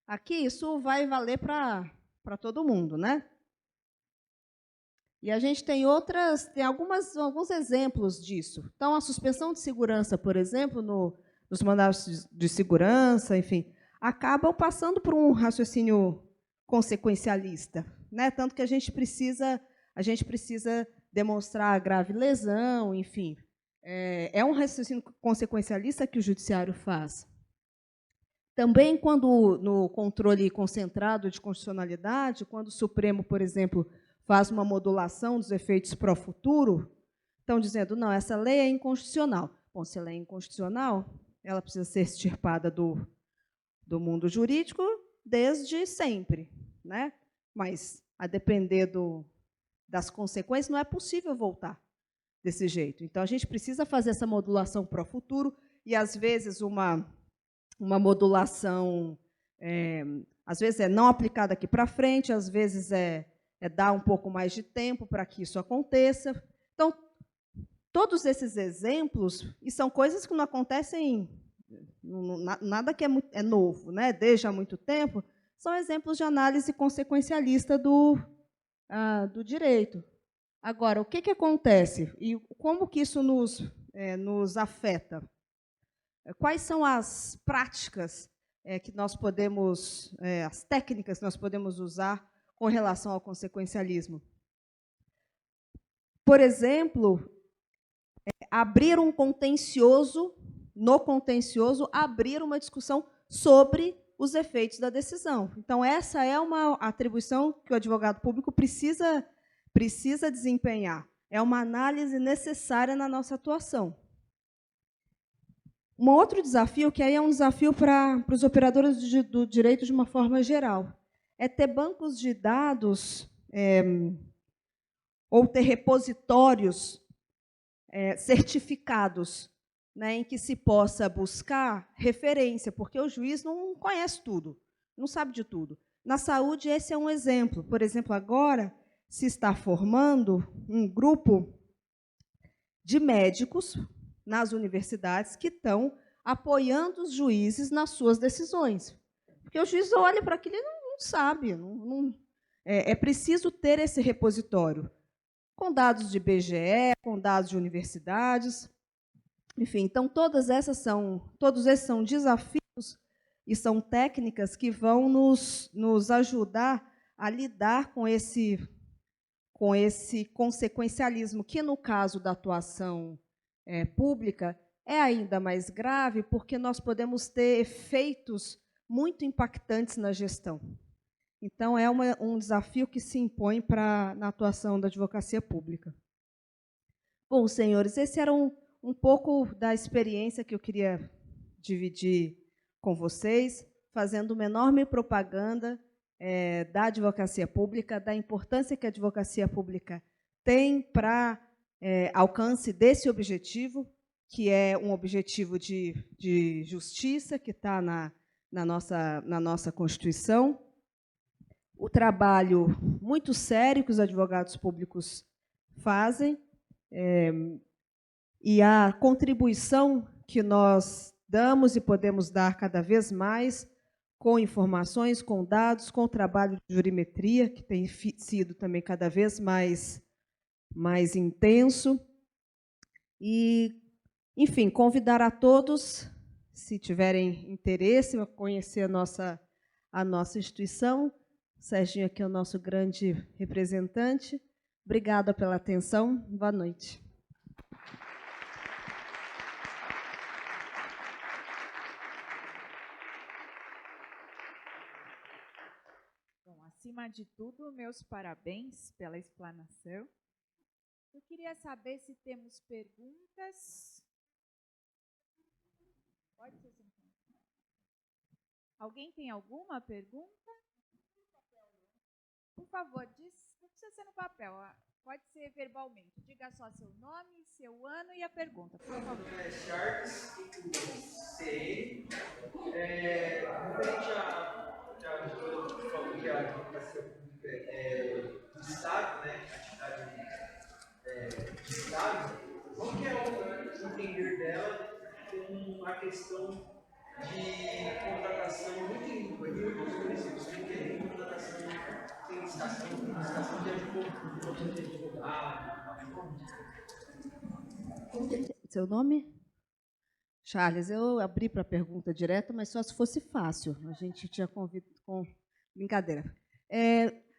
aqui isso vai valer para todo mundo, né? E a gente tem alguns exemplos disso. Então, a suspensão de segurança, por exemplo, nos mandados de segurança, enfim, acabam passando por um raciocínio consequencialista, né? Tanto que a gente precisa demonstrar grave lesão, enfim. É um raciocínio consequencialista que o judiciário faz. Também, quando no controle concentrado de constitucionalidade, quando o Supremo, por exemplo, faz uma modulação dos efeitos pró futuro, estão dizendo, não, essa lei é inconstitucional. Bom, se ela é inconstitucional, ela precisa ser extirpada do mundo jurídico desde sempre, né? Mas, a depender das consequências, não é possível voltar desse jeito. Então, a gente precisa fazer essa modulação pró futuro e, às vezes, uma modulação, às vezes é não aplicada aqui para frente, às vezes é dar um pouco mais de tempo para que isso aconteça. Então, todos esses exemplos, e são coisas que não acontecem, nada que é novo, né? Desde há muito tempo, são exemplos de análise consequencialista do direito. Agora, o que acontece e como que isso nos afeta? Quais são as práticas que nós podemos, as técnicas que nós podemos usar com relação ao consequencialismo? Por exemplo, abrir um contencioso, abrir uma discussão sobre os efeitos da decisão. Então, essa é uma atribuição que o advogado público precisa desempenhar. É uma análise necessária na nossa atuação. Um outro desafio, que aí é um desafio para os operadores do direito de uma forma geral, é ter bancos de dados ou ter repositórios certificados, né, em que se possa buscar referência, porque o juiz não conhece tudo, não sabe de tudo. Na saúde, esse é um exemplo. Por exemplo, agora se está formando um grupo de médicos nas universidades que estão apoiando os juízes nas suas decisões. Porque o juiz olha para aquilo e não sabe. É preciso ter esse repositório, com dados de IBGE, com dados de universidades. Enfim, então, todos esses são desafios e são técnicas que vão nos ajudar a lidar com esse consequencialismo, que, no caso da atuação pública, é ainda mais grave, porque nós podemos ter efeitos muito impactantes na gestão. Então, é um desafio que se impõe na atuação da advocacia pública. Bom, senhores, esse era um pouco da experiência que eu queria dividir com vocês, fazendo uma enorme propaganda da advocacia pública, da importância que a advocacia pública tem para alcance desse objetivo, que é um objetivo de justiça, que está na nossa Constituição. O trabalho muito sério que os advogados públicos fazem e a contribuição que nós damos e podemos dar cada vez mais com informações, com dados, com o trabalho de jurimetria, que tem sido também cada vez mais intenso. E, enfim, convidar a todos, se tiverem interesse, a conhecer a nossa instituição. O Serginho aqui é o nosso grande representante. Obrigada pela atenção. Boa noite. Bom, acima de tudo, meus parabéns pela explanação. Eu queria saber se temos perguntas. Pode ser. Alguém tem alguma pergunta? Por favor, não precisa ser no papel, pode ser verbalmente. Diga só seu nome, seu ano e a pergunta, por favor. Charles, CN. Referente a falou que a advocacia pública do Estado, né, atividade de Estado, qual que é o entender dela com a questão de contratação muito em muitos municípios que tem contratação, tem licitação de advogado. Seu nome? Charles, eu abri para a pergunta direta, mas só se fosse fácil. A gente tinha convido com brincadeira.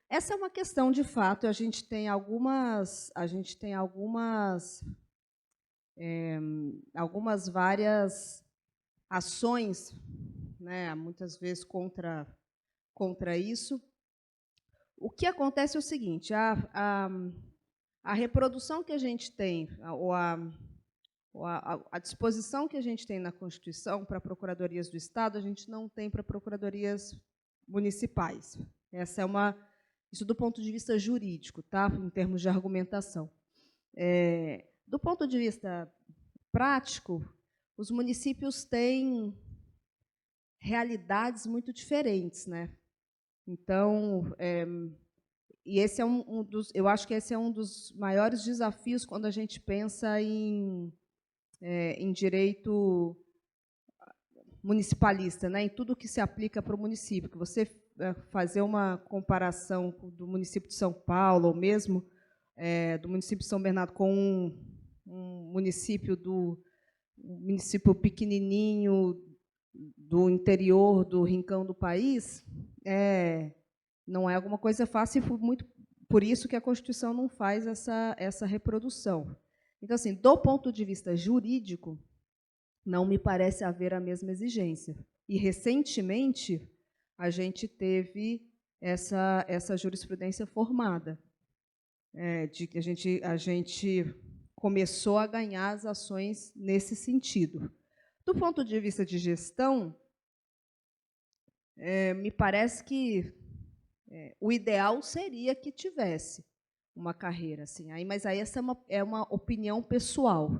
Essa é uma questão de fato. A gente tem algumas várias ações, né, muitas vezes contra isso. O que acontece é o seguinte: a reprodução que a gente tem, ou a disposição que a gente tem na Constituição para procuradorias do Estado, a gente não tem para procuradorias municipais. Isso do ponto de vista jurídico, tá? Em termos de argumentação. Do ponto de vista prático, os municípios têm realidades muito diferentes, né? Então, e esse é eu acho que esse é um dos maiores desafios quando a gente pensa em direito municipalista, né? Em tudo que se aplica para o município. Que você fazer uma comparação do município de São Paulo, ou mesmo do município de São Bernardo, com um município pequenininho do interior do rincão do país, não é alguma coisa fácil, por isso que a Constituição não faz essa reprodução. Então, assim, do ponto de vista jurídico, não me parece haver a mesma exigência. E, recentemente, a gente teve essa jurisprudência formada, de que a gente começou a ganhar as ações nesse sentido. Do ponto de vista de gestão, me parece que o ideal seria que tivesse uma carreira assim. Mas aí essa é uma opinião pessoal.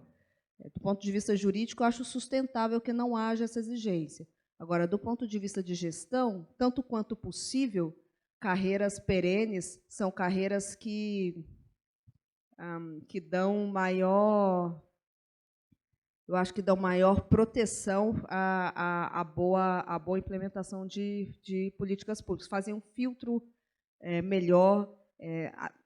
Do ponto de vista jurídico, eu acho sustentável que não haja essa exigência. Agora, do ponto de vista de gestão, tanto quanto possível, carreiras perenes são carreiras que dão maior, eu acho que dão maior proteção à boa implementação de políticas públicas, fazem um filtro melhor,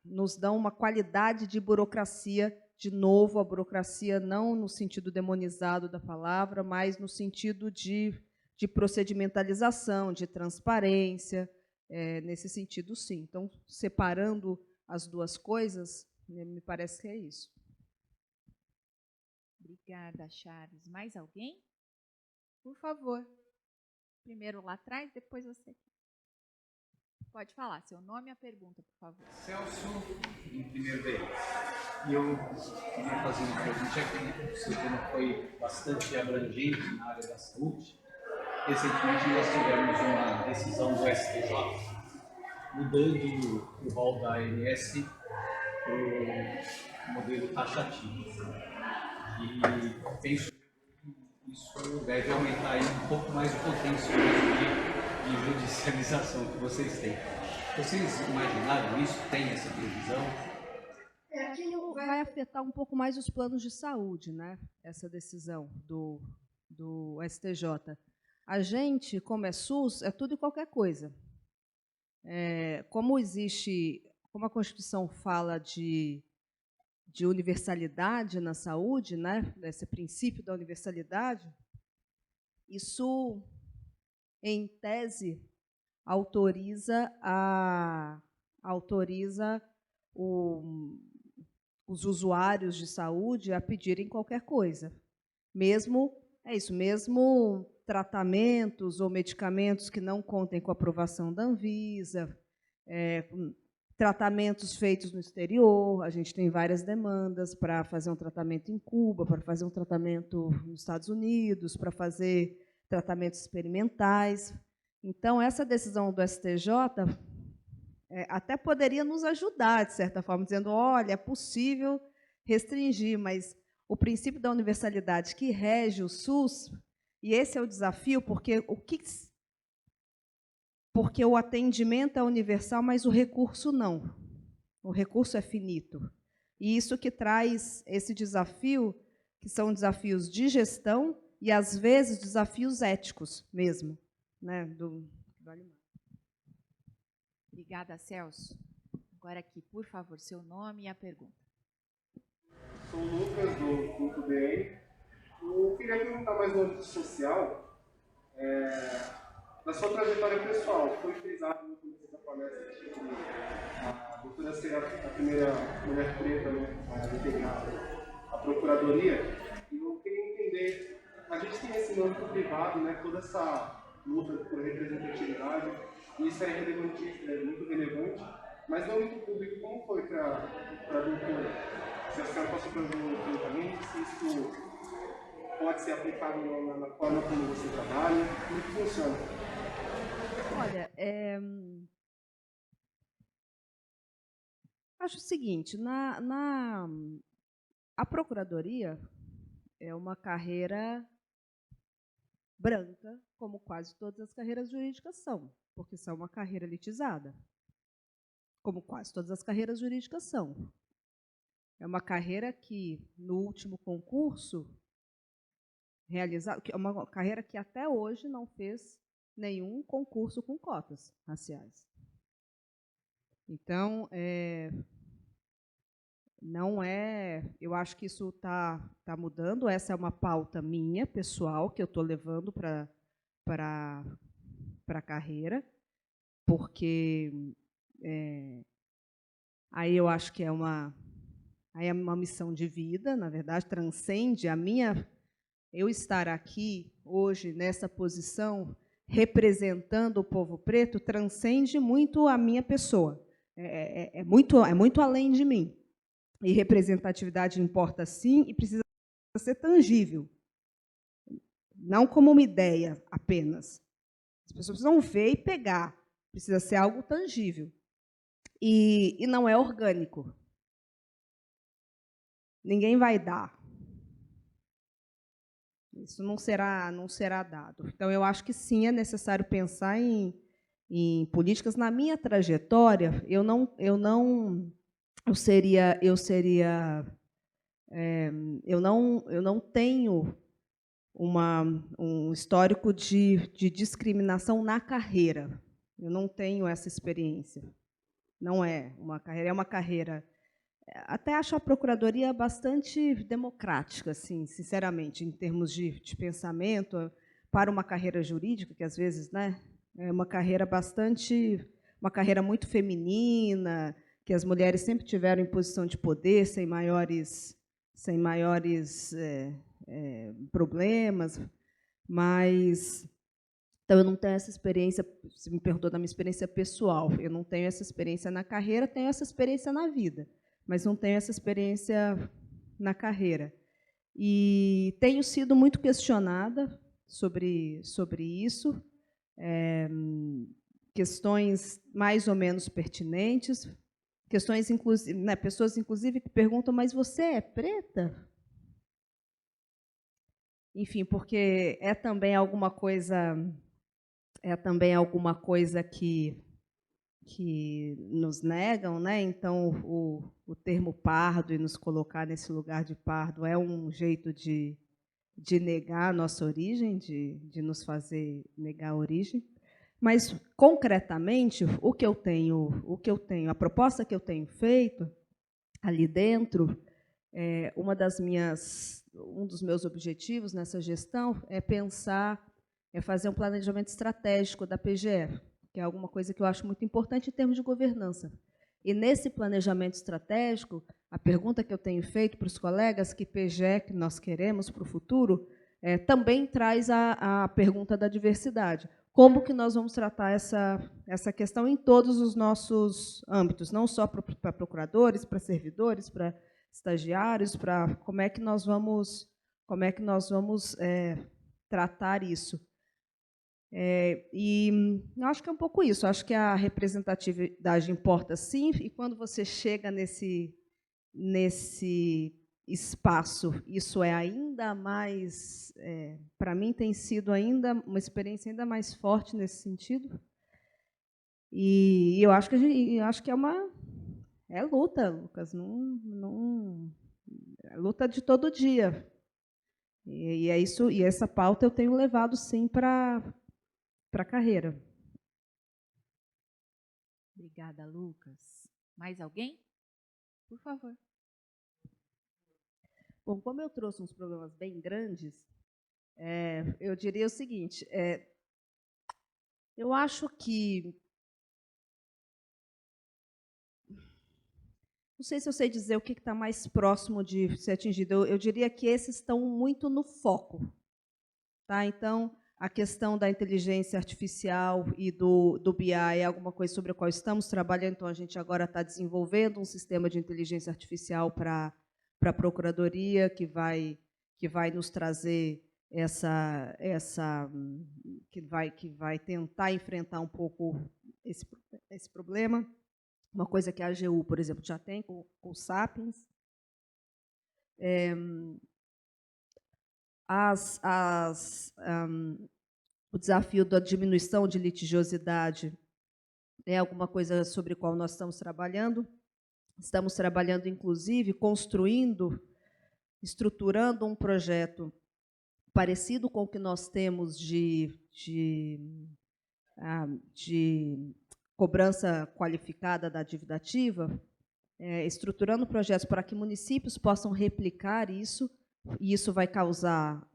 nos dão uma qualidade de burocracia, de novo, a burocracia não no sentido demonizado da palavra, mas no sentido de procedimentalização, de transparência, nesse sentido, sim. Então, separando as duas coisas, me parece que é isso. Obrigada, Charles. Mais alguém? Por favor. Primeiro lá atrás, depois você. Pode falar, seu nome e a pergunta, por favor. Celso, em primeiro bem. E eu queria fazer uma pergunta, já que o seu tema foi bastante abrangente na área da saúde. Recentemente nós tivemos uma decisão do STJ mudando o rol da ANS para o modelo taxativo. E penso que isso deve aumentar aí um pouco mais o potencial de judicialização que vocês têm. Vocês imaginaram isso? Tem essa previsão? Aquilo vai afetar um pouco mais os planos de saúde, né? Essa decisão do STJ. A gente, como é SUS, é tudo e qualquer coisa. Como a Constituição fala de universalidade na saúde, né? Esse princípio da universalidade, isso, em tese, autoriza os usuários de saúde a pedirem qualquer coisa, mesmo tratamentos ou medicamentos que não contem com a aprovação da Anvisa, tratamentos feitos no exterior. A gente tem várias demandas para fazer um tratamento em Cuba, para fazer um tratamento nos Estados Unidos, para fazer tratamentos experimentais. Então, essa decisão do STJ até poderia nos ajudar, de certa forma, dizendo, olha, é possível restringir, mas o princípio da universalidade que rege o SUS, e esse é o desafio, porque o atendimento é universal, mas o recurso não. O recurso é finito. E isso que traz esse desafio, que são desafios de gestão e, às vezes, desafios éticos mesmo. Né, Obrigada, Celso. Agora aqui, por favor, seu nome e a pergunta. Sou o Lucas, do Ponto BN. Eu queria perguntar mais no âmbito social, da sua trajetória pessoal. Foi frisado no começo da palestra que a doutora ser a primeira mulher preta, né, a integrar a procuradoria. E eu queria entender, a gente tem esse âmbito privado, né, toda essa luta por representatividade, e isso é relevante, é muito relevante, mas no âmbito público, como foi para a doutora? Se a senhora passou por algum enfrentamento, se isso pode ser aplicado na forma como você trabalha, como que funciona? Olha, acho o seguinte, a procuradoria é uma carreira branca, como quase todas as carreiras jurídicas são, porque são uma carreira elitizada, como quase todas as carreiras jurídicas são. É uma carreira que, no último concurso realizado, é uma carreira que até hoje não fez nenhum concurso com cotas raciais. Então, não é, eu acho que isso tá mudando, essa é uma pauta minha, pessoal, que eu estou levando para a carreira, porque aí eu acho que é uma missão de vida, na verdade, transcende a minha... Eu estar aqui hoje, nessa posição, representando o povo preto, transcende muito a minha pessoa. É muito além de mim. E representatividade importa sim e precisa ser tangível. Não como uma ideia apenas. As pessoas precisam ver e pegar. Precisa ser algo tangível. E não é orgânico. Ninguém vai dar. Isso não será dado. Então, eu acho que sim, é necessário pensar em políticas. Na minha trajetória, eu não tenho um histórico de discriminação na carreira. Eu não tenho essa experiência. Não é uma carreira, é uma carreira... Até acho a procuradoria bastante democrática, assim, sinceramente, em termos de pensamento, para uma carreira jurídica, que às vezes, né, é uma carreira muito feminina, que as mulheres sempre tiveram em posição de poder, sem maiores problemas, mas então eu não tenho essa experiência. Você me perguntou da minha experiência pessoal, eu não tenho essa experiência na carreira, tenho essa experiência na vida, mas não tenho essa experiência na carreira. E tenho sido muito questionada sobre isso, questões mais ou menos pertinentes, questões, inclusive, né, pessoas, inclusive, que perguntam, mas você é preta? Enfim, porque é também alguma coisa que nos negam, né? Então, o termo pardo e nos colocar nesse lugar de pardo é um jeito de negar a nossa origem, de nos fazer negar a origem. Mas, concretamente, a proposta que eu tenho feito ali dentro, um dos meus objetivos nessa gestão é fazer um planejamento estratégico da PGE, que é alguma coisa que eu acho muito importante em termos de governança. E, nesse planejamento estratégico, a pergunta que eu tenho feito para os colegas, que PGE que nós queremos para o futuro, também traz a pergunta da diversidade. Como que nós vamos tratar essa questão em todos os nossos âmbitos, não só para procuradores, para servidores, para estagiários, para como é que nós vamos tratar isso. E eu acho que é um pouco isso. Eu acho que a representatividade importa, sim, e quando você chega nesse espaço, isso é ainda mais, para mim tem sido ainda uma experiência ainda mais forte nesse sentido. E eu acho que é luta, Lucas, é luta de todo dia. E é isso, e essa pauta eu tenho levado sim para a carreira. Obrigada, Lucas. Mais alguém? Por favor. Bom, como eu trouxe uns problemas bem grandes, eu diria o seguinte: eu acho que, não sei se eu sei dizer o que está mais próximo de ser atingido. Eu diria que esses estão muito no foco, tá? Então, a questão da inteligência artificial e do BI é alguma coisa sobre a qual estamos trabalhando. Então, a gente agora está desenvolvendo um sistema de inteligência artificial para a Procuradoria, que vai nos trazer que vai tentar enfrentar um pouco esse problema. Uma coisa que a AGU, por exemplo, já tem com o Sapiens. O desafio da diminuição de litigiosidade é alguma coisa sobre a qual nós estamos trabalhando. Estamos trabalhando, inclusive, estruturando um projeto parecido com o que nós temos de cobrança qualificada da dívida ativa, estruturando projetos para que municípios possam replicar isso, e isso vai causar,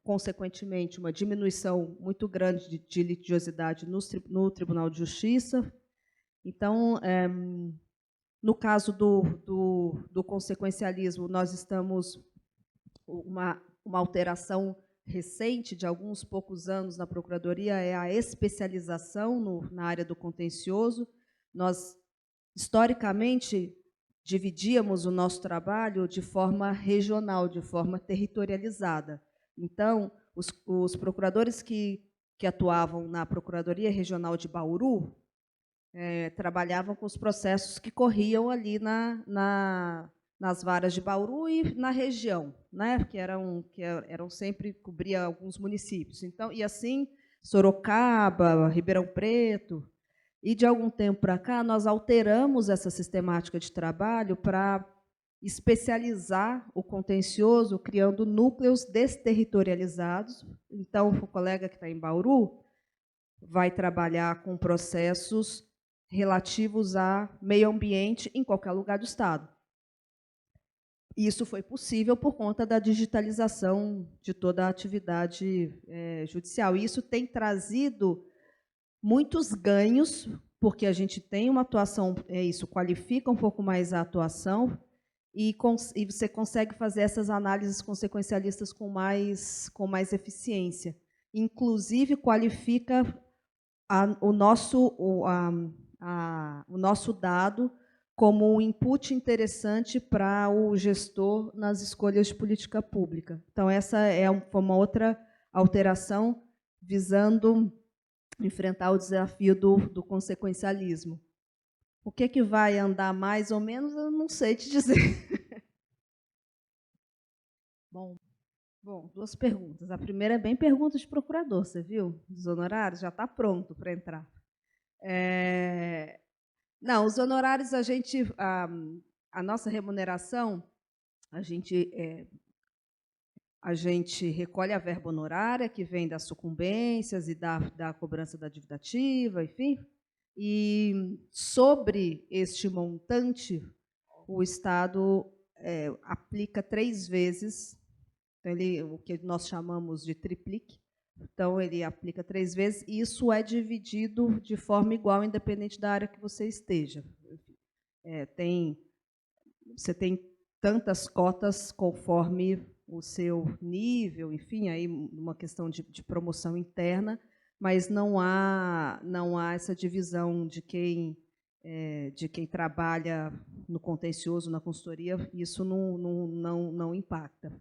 consequentemente, uma diminuição muito grande de litigiosidade no Tribunal de Justiça. Então, no caso do consequencialismo, nós estamos uma alteração recente de alguns poucos anos na Procuradoria é a especialização na área do contencioso. Nós, historicamente, dividíamos o nosso trabalho de forma regional, de forma territorializada. Então, os procuradores que atuavam na Procuradoria Regional de Bauru trabalhavam com os processos que corriam ali nas varas de Bauru e na região, né, que eram sempre, cobria alguns municípios. Então, e assim, Sorocaba, Ribeirão Preto. E, de algum tempo para cá, nós alteramos essa sistemática de trabalho para especializar o contencioso, criando núcleos desterritorializados. Então, o colega que está em Bauru vai trabalhar com processos relativos a meio ambiente em qualquer lugar do Estado. Isso foi possível por conta da digitalização de toda a atividade judicial. E isso tem trazido muitos ganhos, porque a gente tem uma atuação, isso qualifica um pouco mais a atuação, e você consegue fazer essas análises consequencialistas com mais eficiência. Inclusive, qualifica o nosso dado como um input interessante para o gestor nas escolhas de política pública. Então, essa foi uma outra alteração visando enfrentar o desafio do consequencialismo. O que vai andar mais ou menos, eu não sei te dizer. Bom, duas perguntas. A primeira é bem pergunta de procurador, você viu? Os honorários já está pronto para entrar. Não, os honorários, a nossa remuneração, a gente recolhe a verba honorária, que vem das sucumbências e da cobrança da dívida ativa, enfim. E, sobre este montante, o Estado aplica 3 vezes, então, o que nós chamamos de triplique. Então, ele aplica 3 vezes, e isso é dividido de forma igual, independente da área que você esteja. Você tem tantas cotas conforme o seu nível, enfim, aí uma questão de promoção interna, mas não há essa divisão de quem trabalha no contencioso, na consultoria, isso não impacta.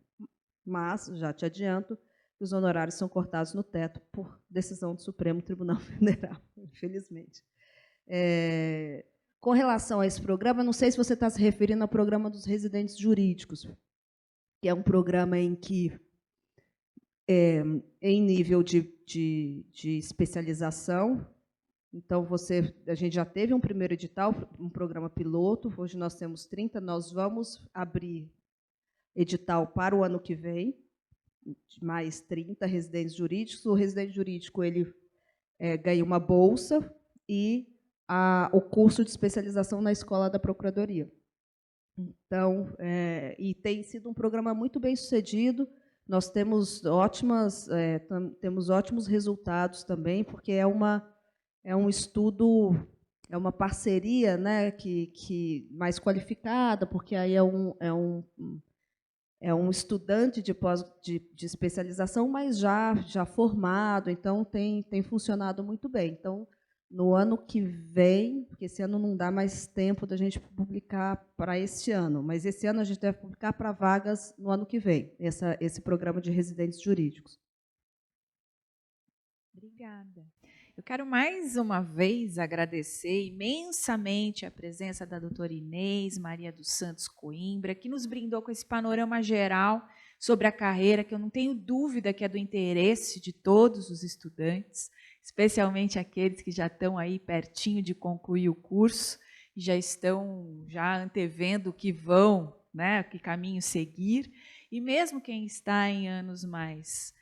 Mas, já te adianto, os honorários são cortados no teto por decisão do Supremo Tribunal Federal, infelizmente. Com relação a esse programa, não sei se você está se referindo ao programa dos residentes jurídicos, que é um programa em que, em nível de especialização, então, a gente já teve um primeiro edital, um programa piloto, hoje nós temos 30, nós vamos abrir edital para o ano que vem, mais 30 residentes jurídicos. O residente jurídico ele ganha uma bolsa e o curso de especialização na Escola da Procuradoria. Então, e tem sido um programa muito bem sucedido. Nós temos ótimos resultados também, porque é um estudo, é uma parceria, né, que mais qualificada, porque aí é um estudante de especialização, mas já formado, então tem funcionado muito bem. Então, no ano que vem, porque esse ano não dá mais tempo da gente publicar para esse ano, mas esse ano a gente deve publicar para vagas no ano que vem, esse programa de residentes jurídicos. Obrigada. Eu quero mais uma vez agradecer imensamente a presença da doutora Inês Maria dos Santos Coimbra, que nos brindou com esse panorama geral sobre a carreira, que eu não tenho dúvida que é do interesse de todos os estudantes, especialmente aqueles que já estão aí pertinho de concluir o curso e já estão antevendo o que vão, né, que caminho seguir, e mesmo quem está em anos mais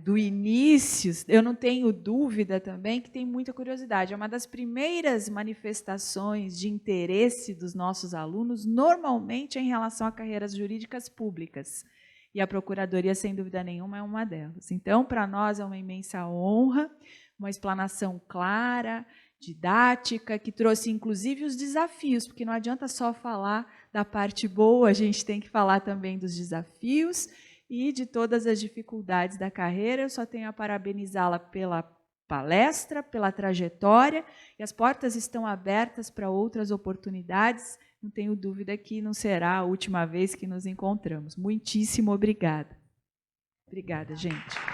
do início, eu não tenho dúvida também que tem muita curiosidade. É uma das primeiras manifestações de interesse dos nossos alunos, normalmente em relação a carreiras jurídicas públicas. E a Procuradoria, sem dúvida nenhuma, é uma delas. Então, para nós é uma imensa honra, uma explanação clara, didática, que trouxe, inclusive, os desafios, porque não adianta só falar da parte boa, a gente tem que falar também dos desafios e de todas as dificuldades da carreira. Eu só tenho a parabenizá-la pela palestra, pela trajetória, e as portas estão abertas para outras oportunidades. Não tenho dúvida que não será a última vez que nos encontramos. Muitíssimo obrigada. Obrigada, gente.